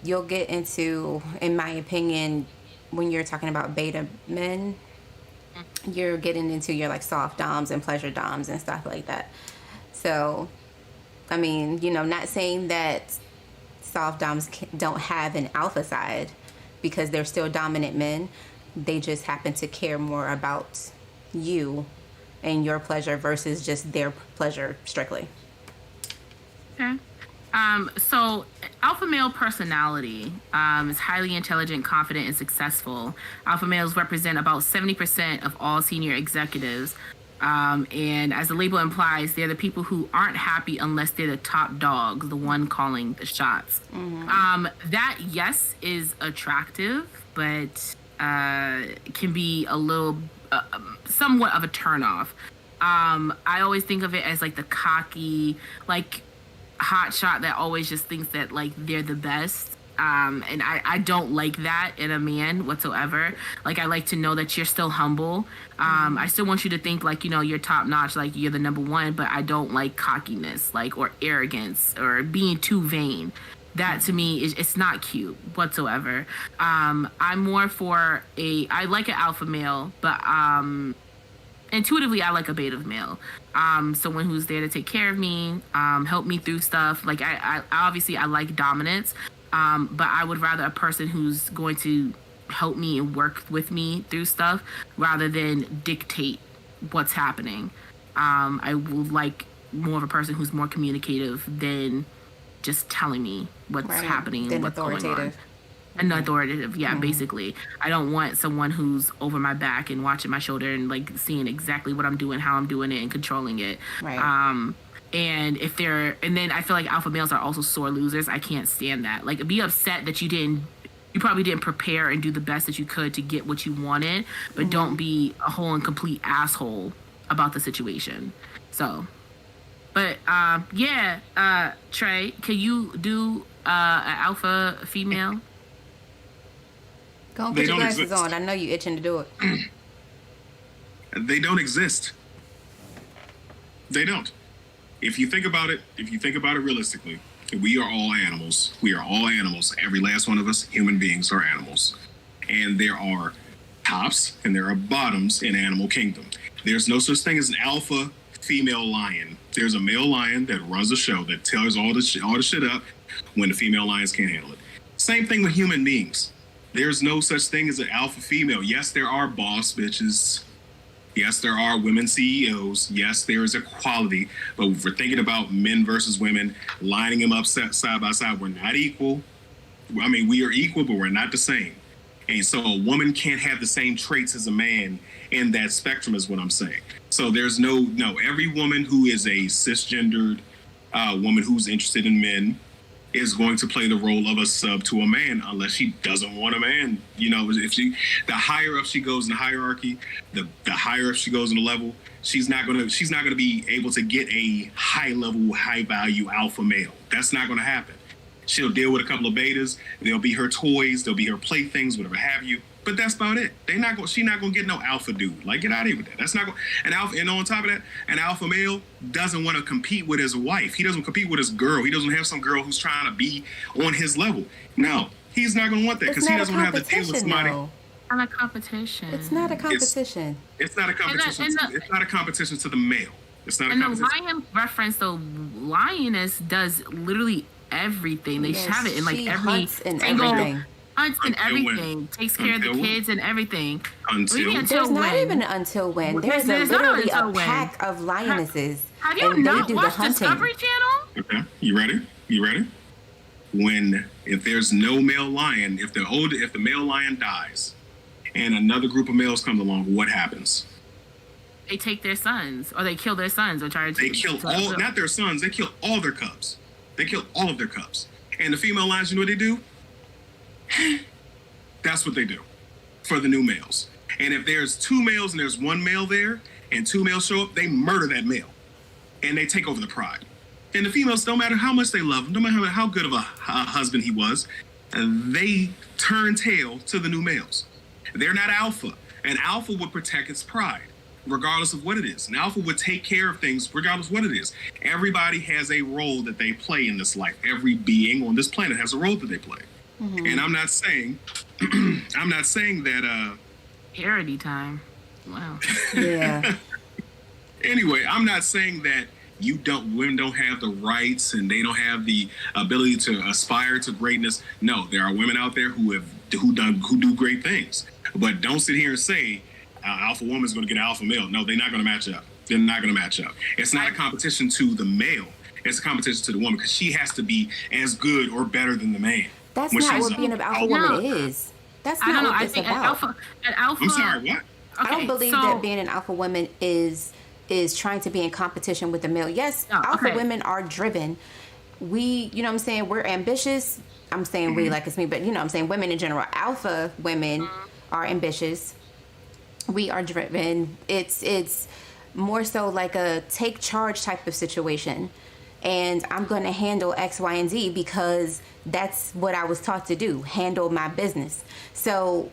You'll get into, in my opinion, when you're talking about beta men, you're getting into your like soft doms and pleasure doms and stuff like that. So, I mean, you know, not saying that soft doms don't have an alpha side, because they're still dominant men. They just happen to care more about you and your pleasure versus just their pleasure strictly. Okay. So alpha male personality is highly intelligent, confident, and successful. Alpha males represent about 70% of all senior executives. And as the label implies, they're the people who aren't happy unless they're the top dog, the one calling the shots. That, yes, is attractive, but can be a little, somewhat of a turnoff. I always think of it as like the cocky, like, hot shot that always just thinks that like they're the best. And I don't like that in a man whatsoever. Like, I like to know that you're still humble. I still want you to think like, you know, you're top notch, like you're the number one, but I don't like cockiness, like, or arrogance or being too vain. That to me is, it's not cute whatsoever. I'm more for I like an alpha male, but intuitively I like a beta male. Someone who's there to take care of me, help me through stuff. Like, I obviously I like dominance, but I would rather a person who's going to help me and work with me through stuff rather than dictate what's happening. I would like more of a person who's more communicative than just telling me what's happening and what's going on. An authoritative, yeah, basically. I don't want someone who's over my back and watching my shoulder and like seeing exactly what I'm doing, how I'm doing it, and controlling it. Right. And then I feel like alpha males are also sore losers. I can't stand that. Like, be upset that you probably didn't prepare and do the best that you could to get what you wanted, but don't be a whole and complete asshole about the situation. So, but Trey, can you do an alpha female? Go and put your glasses on. I know you itching to do it. They don't exist. They don't. If you think about it realistically, we are all animals. We are all animals. Every last one of us, human beings, are animals. And there are tops and there are bottoms in animal kingdom. There's no such thing as an alpha female lion. There's a male lion that runs the show, that tells all the shit up when the female lions can't handle it. Same thing with human beings. There's no such thing as an alpha female. Yes, there are boss bitches. Yes, there are women CEOs. Yes, there is equality. But if we're thinking about men versus women, lining them up side by side, we're not equal. I mean, we are equal, but we're not the same. And so a woman can't have the same traits as a man in that spectrum is what I'm saying. So there's no, every woman who is a cisgendered woman who's interested in men is going to play the role of a sub to a man unless she doesn't want a man. You know, if she, the higher up she goes in the hierarchy, the higher up she goes in the level, she's not gonna be able to get a high level, high value alpha male. That's not gonna happen. She'll deal with a couple of betas. They'll be her toys. They'll be her playthings, whatever have you. But that's about it. She's not gonna get no alpha dude. Like, get out of here with that. That's not going. An alpha, and on top of that, an alpha male doesn't want to compete with his wife. He doesn't compete with his girl. He doesn't have some girl who's trying to be on his level. No, he's not gonna want that because he doesn't want to have to deal with somebody. Not a competition. It's not a competition. It's not a competition. It's not a competition to the male. It's not a competition. And the lion reference, the lioness does literally everything. They have it in like every single. Hunts and everything. Takes care of the kids and everything. There's not even an until when. There's literally a pack of lionesses. Have you not watched Discovery Channel? Okay, you ready? If there's no male lion, if the male lion dies, and another group of males come along, what happens? They take their sons, or they kill their sons, or try to. They kill not their sons. They kill all their cubs. They kill all of their cubs. And the female lions, you know what they do? That's what they do for the new males. And if there's two males and there's one male there and two males show up, they murder that male and they take over the pride. And the females, no matter how much they love him, no matter how good of a husband he was, they turn tail to the new males. They're not alpha. An alpha would protect its pride, regardless of what it is. An alpha would take care of things regardless of what it is. Everybody has a role that they play in this life. Every being on this planet has a role that they play. Mm-hmm. And I'm not saying that parody time. Wow. Yeah. Anyway, I'm not saying that women don't have the rights and they don't have the ability to aspire to greatness. No, there are women out there who do great things. But don't sit here and say alpha woman is going to get an alpha male. No, they're not going to match up. They're not going to match up. It's not a competition to the male. It's a competition to the woman because she has to be as good or better than the man. That's not what being an alpha woman is. That's not what it's about. An alpha. I'm sorry, what? Okay, I don't believe that being an alpha woman is trying to be in competition with the male. Yes, alpha women are driven. You know what I'm saying? We're ambitious. I'm saying we like it's me, but you know what I'm saying? Women in general. Alpha women are ambitious. We are driven. It's more so like a take charge type of situation. And I'm going to handle X, Y, and Z because that's what I was taught to do, handle my business. So,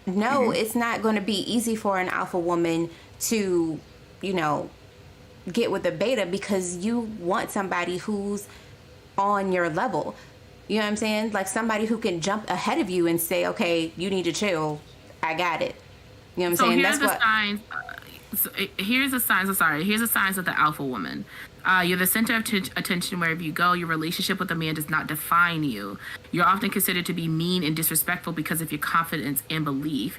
no, it's not going to be easy for an alpha woman to, get with a beta because you want somebody who's on your level. You know what I'm saying? Like somebody who can jump ahead of you and say, okay, you need to chill. I got it. You know what I'm saying? That's what... Here's the signs of the alpha woman. You're the center of attention wherever you go. Your relationship with a man does not define you. You're often considered to be mean and disrespectful because of your confidence and belief.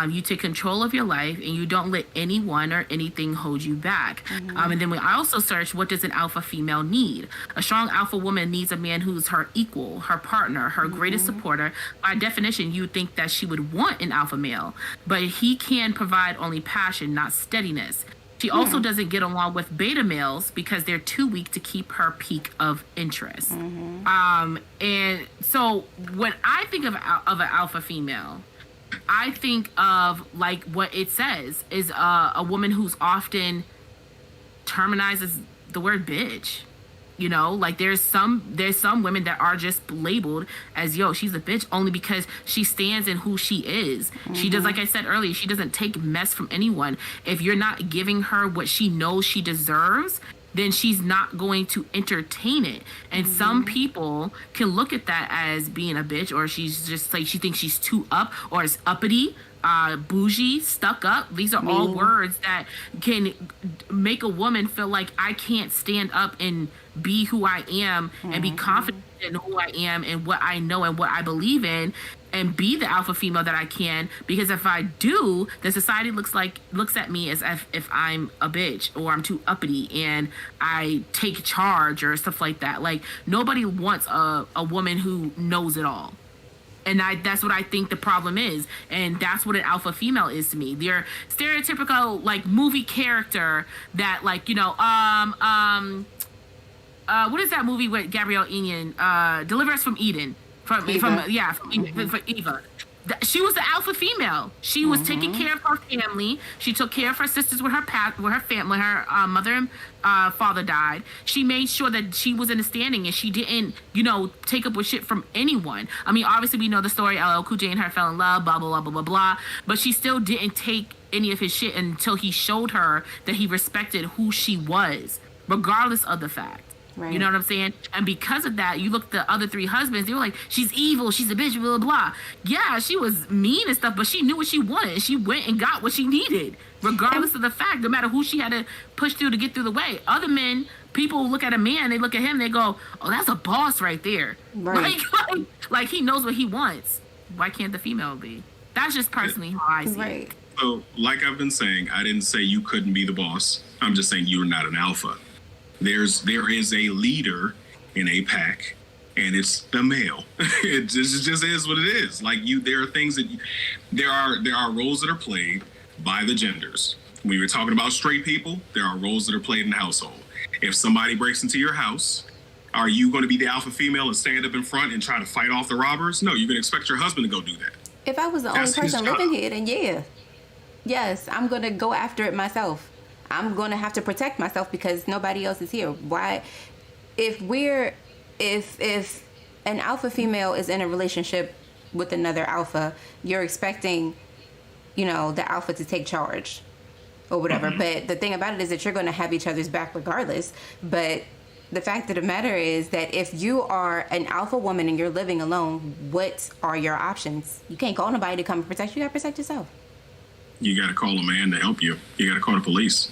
You take control of your life and you don't let anyone or anything hold you back. And then we also search, what does an alpha female need? A strong alpha woman needs a man who's her equal, her partner, her greatest supporter. By definition, you think that she would want an alpha male, but he can provide only passion, not steadiness. She also doesn't get along with beta males because they're too weak to keep her peak of interest. And so when I think of an alpha female, I think of like what it says is a woman who's often terminized as the word bitch. Like there's some women that are just labeled as, she's a bitch only because she stands in who she is. She does, like I said earlier, she doesn't take mess from anyone. If you're not giving her what she knows she deserves, then she's not going to entertain it. And some people can look at that as being a bitch, or she's just like, she thinks she's too up or is uppity. bougie, stuck up. These are all words that can make a woman feel like I can't stand up and be who I am and be confident in who I am and what I know and what I believe in and be the alpha female that I can. Because if I do, then society looks at me as if I'm a bitch or I'm too uppity and I take charge or stuff like that. Like, nobody wants a woman who knows it all. And that's what I think the problem is. And that's what an alpha female is to me. They're stereotypical, like, movie character that, like, what is that movie with Gabrielle Union? Deliver Us from Eden. From Eva. She was the alpha female. She was taking care of her family. She took care of her sisters with her family. Her mother and father died. She made sure that she was in the standing and she didn't, take up with shit from anyone. I mean, obviously we know the story. LL Cool J and her fell in love, blah, blah, blah, blah, blah, blah. But she still didn't take any of his shit until he showed her that he respected who she was, regardless of the fact. Right. You know what I'm saying? And because of that, you look at the other three husbands, they were like, she's evil, she's a bitch, blah, blah, blah. Yeah, she was mean and stuff, but she knew what she wanted. And she went and got what she needed, regardless of the fact, no matter who she had to push through to get through the way. Other men, people look at a man, they look at him, they go, oh, that's a boss right there. Right. Like he knows what he wants. Why can't the female be? That's just personally how I see it. So, like I've been saying, I didn't say you couldn't be the boss. I'm just saying you're not an alpha. There is a leader in a pack, and it's the male. It just is what it is. Like there are things that there are roles that are played by the genders. When you're talking about straight people, there are roles that are played in the household. If somebody breaks into your house, are you going to be the alpha female and stand up in front and try to fight off the robbers? No, you're going to expect your husband to go do that. If I was the only person living here, then yes, I'm going to go after it myself. I'm going to have to protect myself because nobody else is here. Why? If an alpha female is in a relationship with another alpha, you're expecting, the alpha to take charge or whatever. Mm-hmm. But the thing about it is that you're going to have each other's back regardless. But the fact of the matter is that if you are an alpha woman and you're living alone, what are your options? You can't call nobody to come and protect you. You got to protect yourself. You got to call a man to help you. You got to call the police.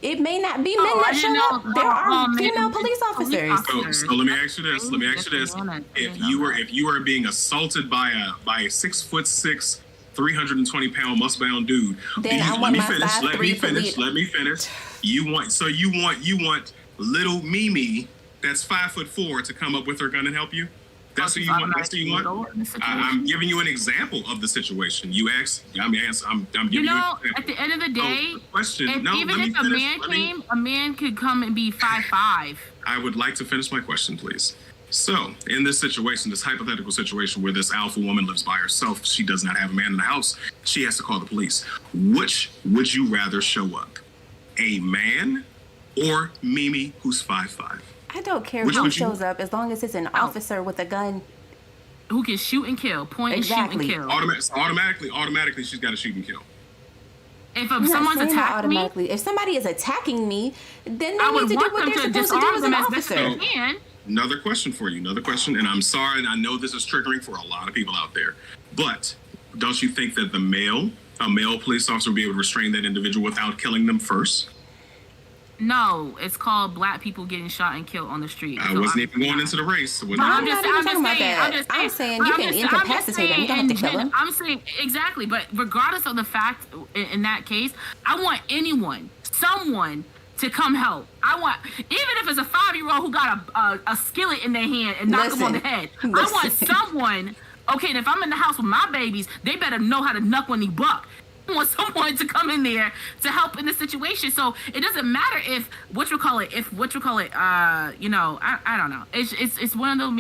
It may not be men that show up. There are female police officers. So let me ask you this. If you are being assaulted by a 6'6", 320-pound muscle-bound dude, let me finish. You want little Mimi that's 5'4" to come up with her gun and help you? That's what you want. I'm giving you an example of the situation. You asked. I'm giving you. At the end of the day, a man could come and be 5'5". I would like to finish my question, please. So, in this situation, this hypothetical situation where this alpha woman lives by herself, she does not have a man in the house. She has to call the police. Which would you rather show up, a man or Mimi, who's 5'5"? I don't care who shows up as long as it's an officer with a gun. Who can shoot and kill, point and shoot and kill. Automatically, she's got to shoot and kill. If someone's attacking me, if somebody is attacking me, then they need to do what they're supposed to do as an officer. Another question for you. And I'm sorry, and I know this is triggering for a lot of people out there, but don't you think that a male police officer would be able to restrain that individual without killing them first? No, it's called black people getting shot and killed on the street. I wasn't even going into the race. I'm just saying you can incapacitate them. You don't have to kill them. I'm saying exactly, but regardless of the fact, in that case, I want someone to come help. Even if it's a 5-year-old who got a skillet in their hand and knock them on the head. I want someone. Okay, and if I'm in the house with my babies, they better know how to knuck when they buck. I want someone to come in there to help in the situation. So it doesn't matter if I don't know. It's one of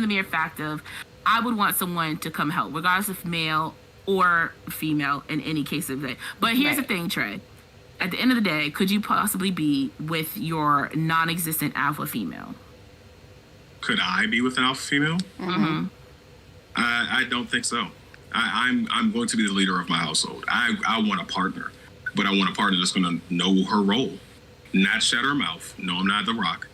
the mere fact of I would want someone to come help, regardless if male or female in any case of it. But here's the thing, Trey. At the end of the day, could you possibly be with your non-existent alpha female? Could I be with an alpha female? Mm-hmm. I don't think so. I'm going to be the leader of my household. I want a partner, but I want a partner that's going to know her role, not shut her mouth. No, I'm not The Rock.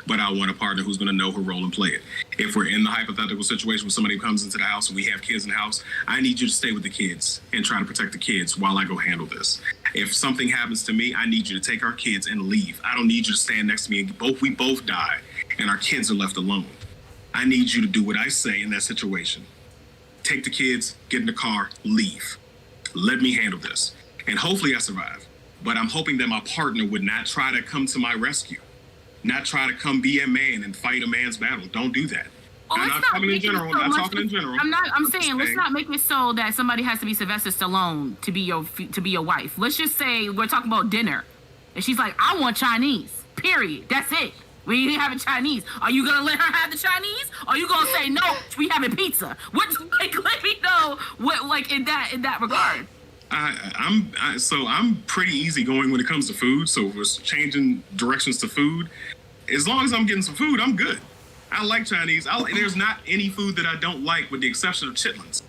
but I want a partner who's going to know her role and play it. If we're in the hypothetical situation where somebody comes into the house and we have kids in the house, I need you to stay with the kids and try to protect the kids while I go handle this. If something happens to me, I need you to take our kids and leave. I don't need you to stand next to me and we both die and our kids are left alone. I need you to do what I say in that situation. Take the kids, get in the car, leave. Let me handle this. And hopefully I survive. But I'm hoping that my partner would not try to come to my rescue, not try to come be a man and fight a man's battle. Don't do that. Well, I'm not talking in general. I'm not talking in general. I'm saying let's not make it so that somebody has to be Sylvester Stallone to be your wife. Let's just say we're talking about dinner, and she's like, I want Chinese. Period. That's it. We ain't having Chinese. Are you gonna let her have the Chinese? Or are you gonna say no? We having pizza. What? Like, let me know what, like, in that regard. I'm pretty easygoing when it comes to food. So if we're changing directions to food, as long as I'm getting some food, I'm good. I like Chinese. There's not any food that I don't like, with the exception of chitlins.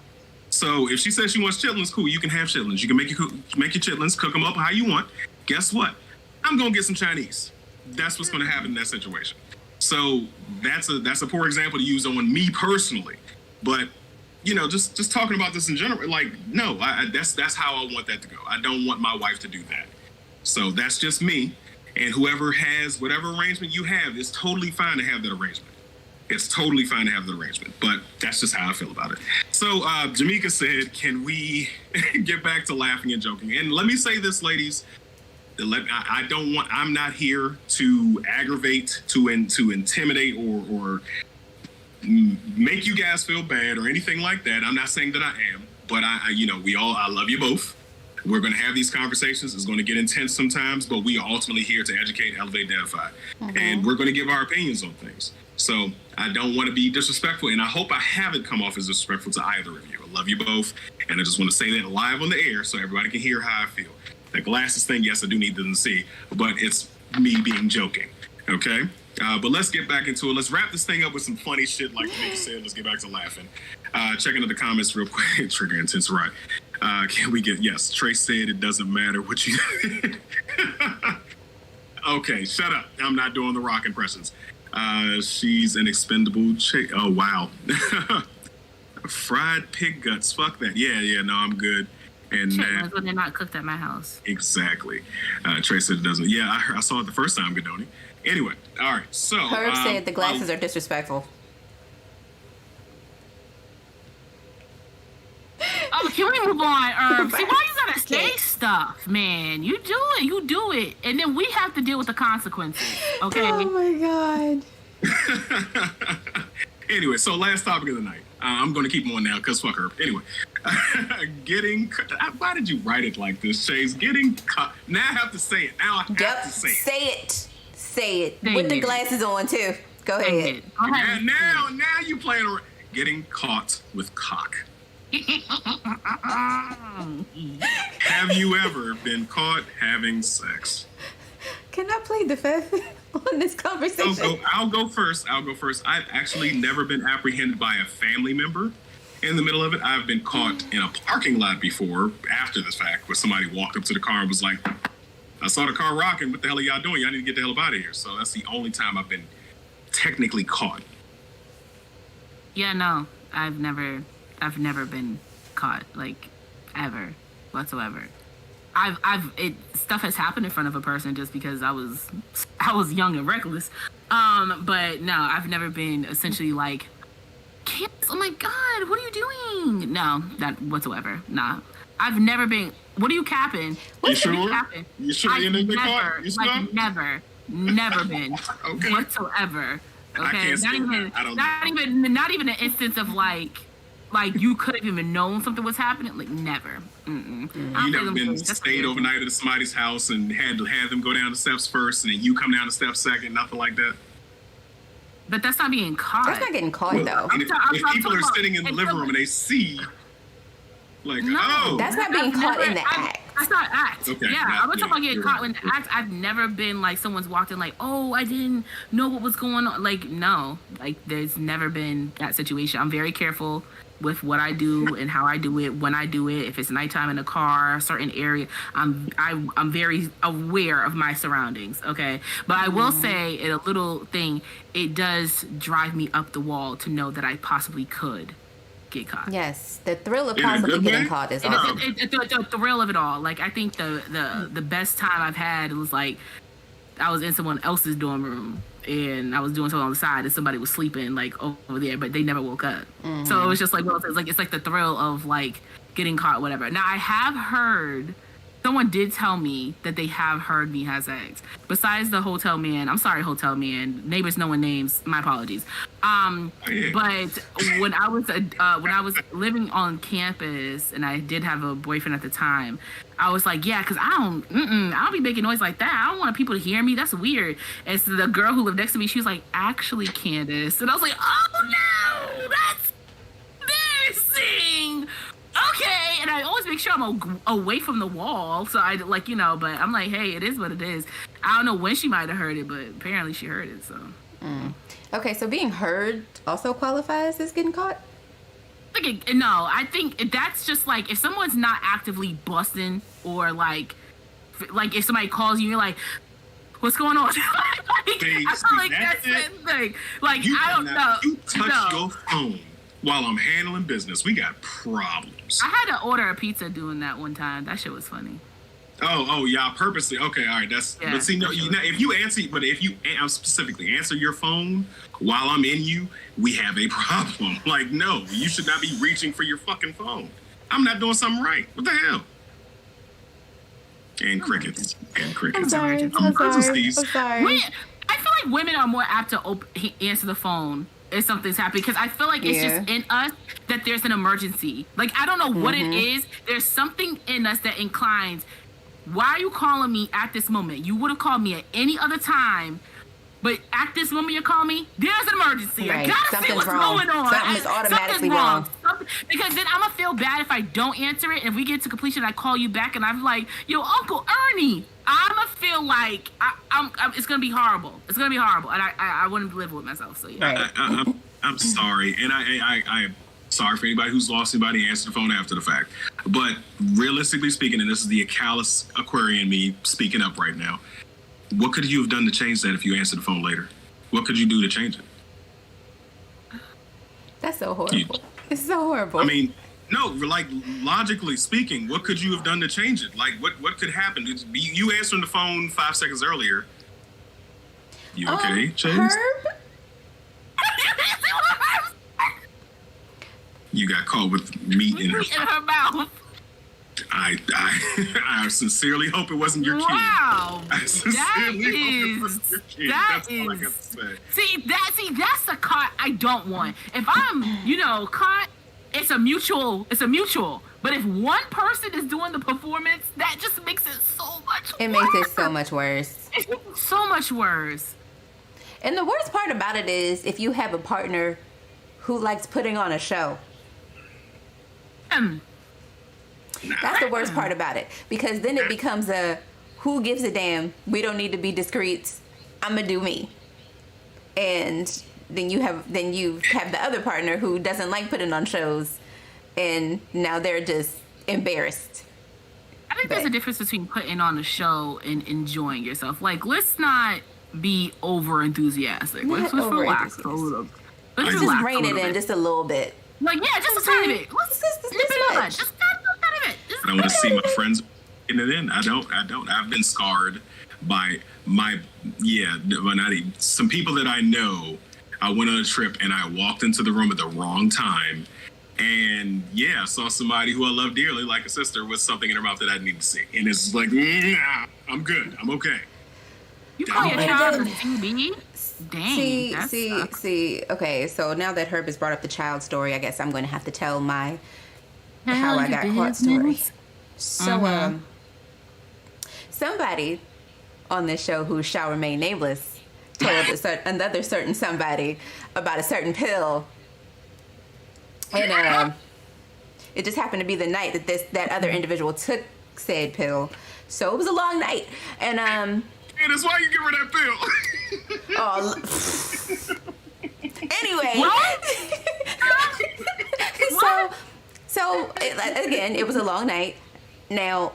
So if she says she wants chitlins, cool. You can have chitlins. You can make your chitlins, cook them up how you want. Guess what? I'm gonna get some Chinese. That's what's gonna happen in that situation. So that's a poor example to use on me personally, but just talking about this in general, like, no, that's how I want that to go. I don't want my wife to do that. So that's just me. And whoever has whatever arrangement you have, it's totally fine to have that arrangement. It's totally fine to have the arrangement, but that's just how I feel about it. So Jamaica said, can we get back to laughing and joking? And let me say this, ladies, I'm not here to aggravate, to intimidate or make you guys feel bad or anything like that. I'm not saying that I am, but I love you both. We're going to have these conversations. It's going to get intense sometimes, but we are ultimately here to educate, elevate, edify. Mm-hmm. And we're going to give our opinions on things. So I don't want to be disrespectful, and I hope I haven't come off as disrespectful to either of you. I love you both, and I just want to say that live on the air so everybody can hear how I feel. The glasses thing, yes, I do need them to see, but it's me being joking, okay? But let's get back into it. Let's wrap this thing up with some funny shit, like Nick said. Let's get back to laughing. Checking into the comments real quick. Trigger intense, right? Can we get, yes, Trace said it doesn't matter what you... Okay, shut up. I'm not doing the rock impressions. She's an expendable chick. Oh, wow. Fried pig guts. Fuck that. Yeah, no, I'm good. And chitlins when they're not cooked at my house. Exactly. Trace said it doesn't. Yeah, I saw it the first time, Godoni. Anyway, all right. So Herb said the glasses are disrespectful. Oh, can we move on? See, why you gotta say stuff, man? You do it, and then we have to deal with the consequences. Okay. Oh my god. Anyway, so last topic of the night. I'm going to keep them on now because fuck her. Anyway, why did you write it like this, Chase? Getting cut. Now I have to say it. Now I have to say it. Say it. With the glasses on too. Go ahead. Now you playing around. Getting caught with cock. Have you ever been caught having sex? Can I plead the fifth on this conversation? I'll go first. I've actually never been apprehended by a family member in the middle of it. I've been caught in a parking lot before, after the fact, where somebody walked up to the car and was like, I saw the car rocking. What the hell are y'all doing? Y'all need to get the hell up out of here. So that's the only time I've been technically caught. Yeah, no, I've never been caught, like, ever, whatsoever. Stuff has happened in front of a person just because I was young and reckless. But no, I've never been essentially like, Candace, oh my God, what are you doing? No, that whatsoever. Nah. I've never been, what are you capping? You sure you didn't get caught? You sure? Like, never been Okay. whatsoever. Okay. I can't Not even an instance of like you could have even known something was happening. Like, never. You never been stayed overnight at somebody's house and had to have them go down the steps first and then you come down the steps second, nothing like that? But that's not being caught. That's not getting caught, though. If people are sitting in the living room and they see, like, that's not being caught in the act. That's not act. Okay, Yeah, not- I'm talking about getting you're caught right. in act. I've never been like someone's walked in like, oh, I didn't know what was going on. Like, no, like there's never been that situation. I'm very careful with what I do and how I do it, when I do it. If it's nighttime in a car, a certain area, I'm very aware of my surroundings. Okay, but I will say, in a little thing, it does drive me up the wall to know that I possibly could get caught. Yes, the thrill of In a possibly good getting way? caught is No. awesome. The thrill of it all. Like, I think the best time I've had was like I was in someone else's dorm room and I was doing something on the side and somebody was sleeping like over there, but they never woke up. So it was just like, well, it's like the thrill of like getting caught, whatever. Now I have heard. Someone did tell me that they have heard me have sex. Besides the hotel man, I'm sorry, hotel man, neighbors no one names. My apologies. But when I was living on campus and I did have a boyfriend at the time, I was like, yeah, because I don't be making noise like that. I don't want people to hear me. That's weird. And so the girl who lived next to me, she was like, actually, Candace, and I was like, oh no, that's embarrassing. Okay, and I always make sure I'm away from the wall, so I like, you know, but I'm like, hey, it is what it is. I don't know when she might have heard it, but apparently she heard it, so. Okay, so being heard also qualifies as getting caught? No, I think that's just like, if someone's not actively busting, or like if somebody calls you, you're like, what's going on? I feel like that's the thing. Like, I don't know. You touch your phone while I'm handling business, we got problems. I had to order a pizza doing that one time. That shit was funny. Oh, y'all purposely. Okay, all right. That's. Yeah, but see, no, if you specifically answer your phone while I'm in you, we have a problem. Like, no, you should not be reaching for your fucking phone. I'm not doing something right. What the hell? And crickets. And crickets. I'm Emergencies. sorry. I feel like women are more apt to answer the phone if something's happening, because I feel like it's just in us that there's an emergency. Like, I don't know what it is. There's something in us that inclines, why are you calling me at this moment? You would have called me at any other time, but at this moment you're calling me, there's an emergency. Right. I gotta see Something's what's wrong. going on. Something is automatically Something's wrong. Because then I'm gonna feel bad if I don't answer it. And if we get to completion, I call you back and I'm like, yo, Uncle Ernie, I'm gonna feel like it's gonna be horrible. It's gonna be horrible, and I wouldn't live with myself. So yeah. Right. I'm sorry, and I'm sorry for anybody who's lost anybody and answered the phone after the fact. But realistically speaking, and this is the callous Aquarian me speaking up right now, what could you have done to change that if you answered the phone later? What could you do to change it? That's so horrible. It's so horrible. I mean, no, like logically speaking, what could you have done to change it? Like, what could happen? You answering the phone 5 seconds earlier. You okay, Chase? Herb? You got caught with meat in her. In her mouth. I sincerely hope it wasn't your kid. Wow. I sincerely hope it wasn't your kid. That's all I got to say. See, that's the caught I don't want. If I'm, caught, it's a mutual. But if one person is doing the performance, that just makes it so much worse. It makes it so much worse. It's so much worse. And the worst part about it is if you have a partner who likes putting on a show. That's the worst part about it, because then it becomes a who gives a damn, we don't need to be discreet, I'm gonna do me. And then you have the other partner who doesn't like putting on shows, and now they're just embarrassed. I think there's a difference between putting on a show and enjoying yourself. Like, let's not be over enthusiastic. Let's relax a little. Let's just rein it in just a little bit. Like, yeah, just a tiny bit. Let's nip it up. Just a tiny bit. I don't want to see my friends getting it in. I don't. I've been scarred by some people that I know. I went on a trip and I walked into the room at the wrong time. And saw somebody who I love dearly, like a sister, with something in her mouth that I didn't need to see. And it's like, nah, I'm good. I'm okay. You call your child a CB? Dang. See. Okay, so now that Herb has brought up the child story, I guess I'm going to have to tell my how I got caught story. So, somebody on this show who shall remain nameless told another certain somebody about a certain pill. And it just happened to be the night that that other individual took said pill. So it was a long night. And And that's why you give her that pill. oh, anyway. So again, it was a long night. Now,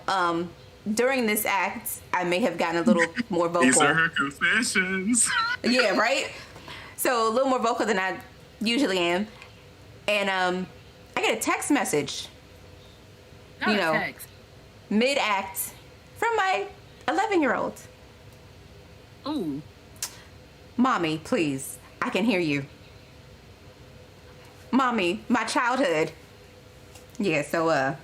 during this act, I may have gotten a little more vocal. These are her confessions. Yeah, right? So a little more vocal than I usually am. And I get a text message, Not a text. mid-act from my 11-year-old. Ooh. Mommy, please, I can hear you. Mommy, my childhood. Yeah, so that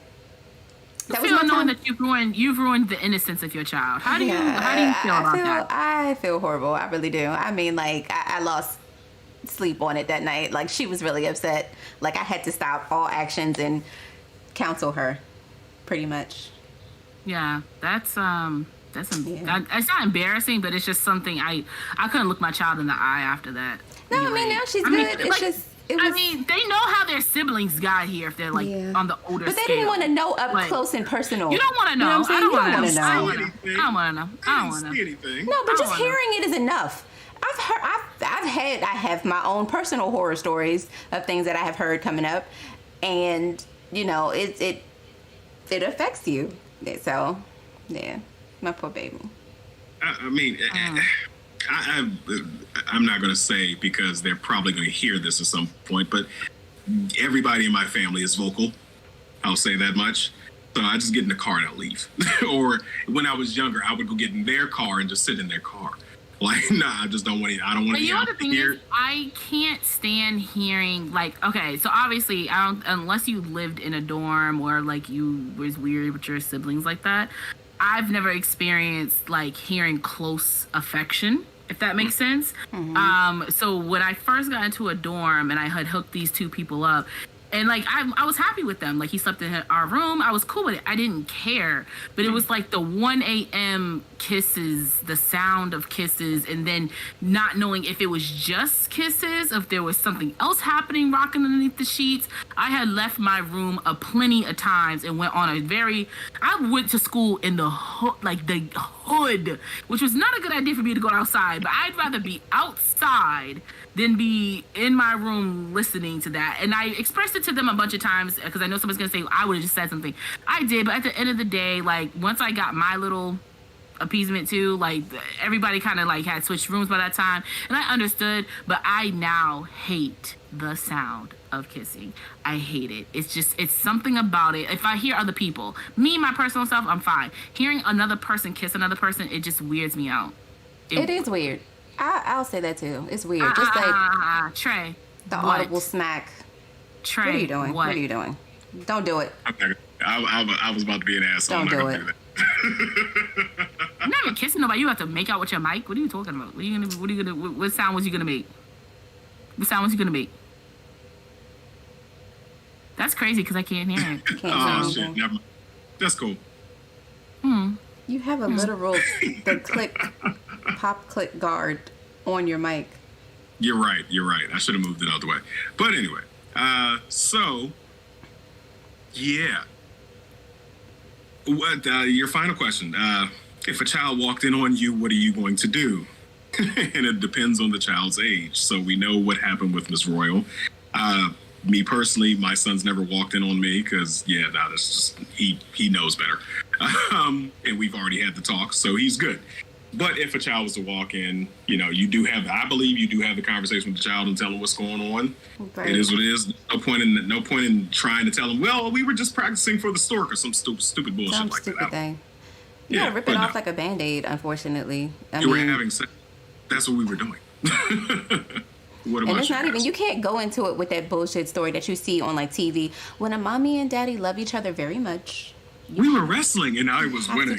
was feel my time. knowing that you've ruined the innocence of your child. How do you feel about that? I feel horrible. I really do. I mean, like, I lost sleep on it that night. Like, she was really upset. Like, I had to stop all actions and counsel her, pretty much. Yeah, it's not embarrassing, but it's just something I couldn't look my child in the eye after that. No, I mean, now she's good. It's just... I mean, they know how their siblings got here if they're like on the older But they scale. didn't want to know up close and personal. You don't want to know. You know what I'm saying? I don't want to know. know. I don't want to know. I don't want to know. Anything. No, but just wanna know. hearing it is enough. I have my own personal horror stories of things that I have heard coming up, and it affects you. So, yeah, my poor baby. I mean, I'm not going to say because they're probably going to hear this at some point, but everybody in my family is vocal. I'll say that much. So I just get in the car and I leave. Or when I was younger, I would go get in their car and just sit in their car. Like, nah, I just don't want to. I don't want to You know what the thing is? I can't stand hearing okay, so obviously I don't unless you lived in a dorm or like you was weird with your siblings like that. I've never experienced like hearing close affection, if that makes sense. Mm-hmm. So when I first got into a dorm and I had hooked these two people up, and like I was happy with them. Like he slept in our room. I was cool with it. I didn't care. But it was like the 1 a.m. kisses, the sound of kisses, and then not knowing if it was just kisses, if there was something else happening rocking underneath the sheets. I had left my room plenty of times and went on I went to school in the hood, which was not a good idea for me to go outside, but I'd rather be outside than be in my room listening to that. And I expressed it to them a bunch of times because I know somebody's gonna say I would have just said something. I did, but at the end of the day, like once I got my little appeasement too, like everybody kind of like had switched rooms by that time, and I understood. But I now hate the sound of kissing. I hate it. It's something about it. If I hear other people, me, my personal self, I'm fine. Hearing another person kiss another person, it just weirds me out. It is weird. I'll say that too. It's weird. Just like Trey, the audible smack. Trey, what are you doing? What are you doing? Don't do it. I was about to be an asshole. Don't do it. I'm not even kissing nobody. You have to make out with your mic. What are you talking about? What sound was you gonna make? What sound was you gonna make? That's crazy because I can't hear it. You can't Oh say shit! anything. Never mind. That's cool. You have a literal pop click guard on your mic. You're right. I should have moved it out the way. But anyway, so yeah. What your final question? If a child walked in on you, what are you going to do? And it depends on the child's age. So we know what happened with Miss Royal. Me personally, my son's never walked in on me because that's just he knows better. And we've already had the talk, so he's good. But if a child was to walk in, I believe you do have the conversation with the child and tell them what's going on. Right. It is what it is. No point in trying to tell them, well, we were just practicing for the stork or some stupid bullshit Some like stupid that. thing. You gotta rip it off like a Band-Aid, unfortunately. You were having sex. That's what we were doing. And it's not even, you can't go into it with that bullshit story that you see on like TV. When a mommy and daddy love each other very much. We were wrestling and I was winning.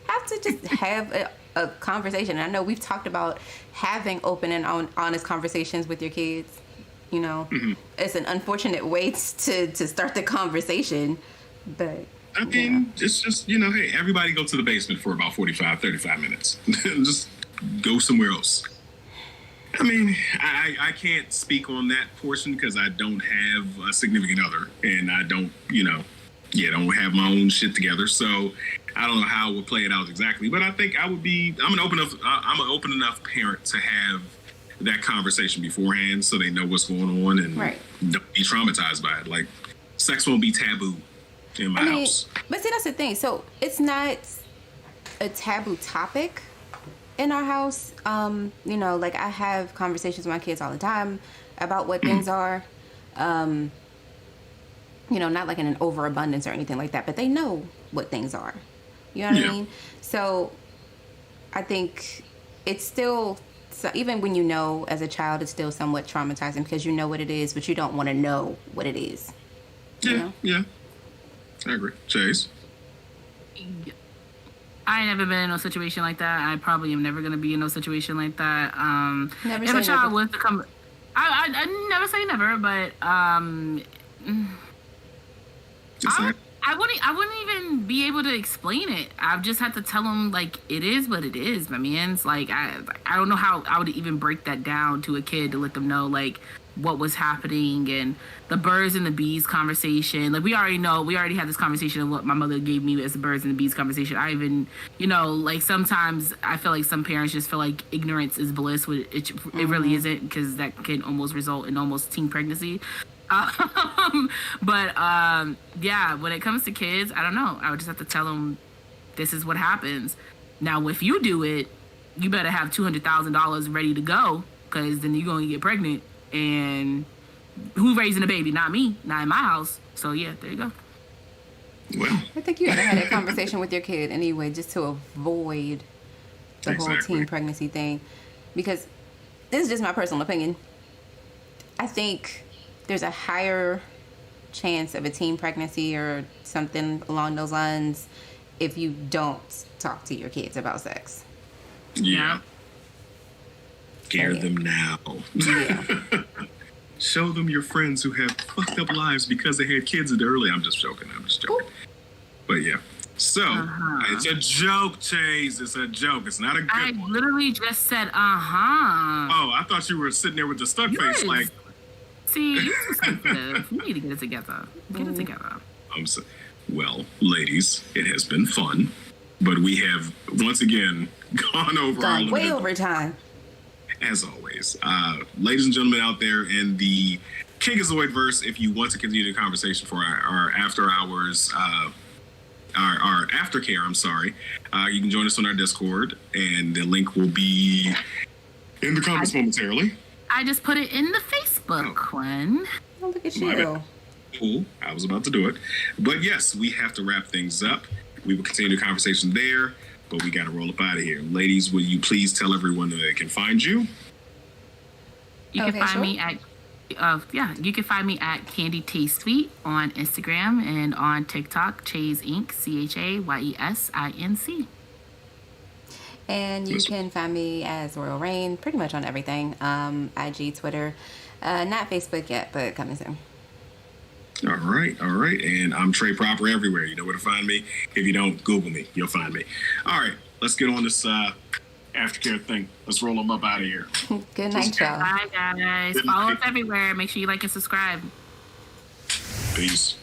Have to just have a conversation. And I know we've talked about having open and honest conversations with your kids. It's an unfortunate way to start the conversation. But I mean, it's just, hey, everybody go to the basement for about 45, 35 minutes. Just go somewhere else. I mean, I can't speak on that portion because I don't have a significant other and I don't, don't have my own shit together. So I don't know how I would play it out exactly, but I think I'm an open enough parent to have that conversation beforehand so they know what's going on and Right. don't be traumatized by it. Like, sex won't be taboo in my house. But see, that's the thing. So it's not a taboo topic in our house. Like I have conversations with my kids all the time about what things are. Not like in an overabundance or anything like that, but they know what things are. You know what I mean? So I think it's still, so even when you know as a child, it's still somewhat traumatizing because you know what it is, but you don't want to know what it is. Yeah. I agree. Chase? I ain't never been in no situation like that. I probably am never gonna be in no situation like that. Never if say a child never. was to come, I never say never, but I wouldn't even be able to explain it. I've just had to tell them like it is what it is, my man's. Like I don't know how I would even break that down to a kid to let them know like what was happening and the birds and the bees conversation. Like we already had this conversation of what my mother gave me as the birds and the bees conversation. I even, like sometimes I feel like some parents just feel like ignorance is bliss, which it really isn't, because that can almost result in almost teen pregnancy. But when it comes to kids, I don't know. I would just have to tell them this is what happens. Now, if you do it, you better have $200,000 ready to go, because then you're going to get pregnant. And who's raising the baby? Not me. Not in my house. So yeah, there you go. Well, I think you gotta have that conversation with your kid anyway, just to avoid the whole teen pregnancy thing. Because this is just my personal opinion. I think there's a higher chance of a teen pregnancy or something along those lines if you don't talk to your kids about sex. Yeah. Scare them now. Yeah. Show them your friends who have fucked up lives because they had kids early. I'm just joking. But yeah. So, it's a joke, Chase. It's a joke. It's not a good one. I literally just said, Oh, I thought you were sitting there with the stuck face like... See, you're too sensitive. You need to get it together. Get it together. Well, ladies, it has been fun. But we have, once again, gone way over time. As always. Ladies and gentlemen out there in the Kingazoid verse, if you want to continue the conversation for our after hours, our aftercare, you can join us on our Discord, and the link will be in the comments momentarily. I just put it in the Facebook one. Oh, look at you. Cool. I was about to do it. But yes, we have to wrap things up. We will continue the conversation there, but we got to roll up out of here. Ladies, will you please tell everyone that they can find you? You can find me at you can find me at Candy Taste Sweet on Instagram and on TikTok, Chase Inc. CHAYESINC. And you can find me as Royal Rain pretty much on everything. IG, Twitter, not Facebook yet, but coming soon. All right. And I'm Trey Proper everywhere. You know where to find me. If you don't, Google me. You'll find me. All right. Let's get on this aftercare thing. Let's roll them up out of here. Good night, y'all. Bye, guys. Follow us everywhere. Make sure you like and subscribe. Peace.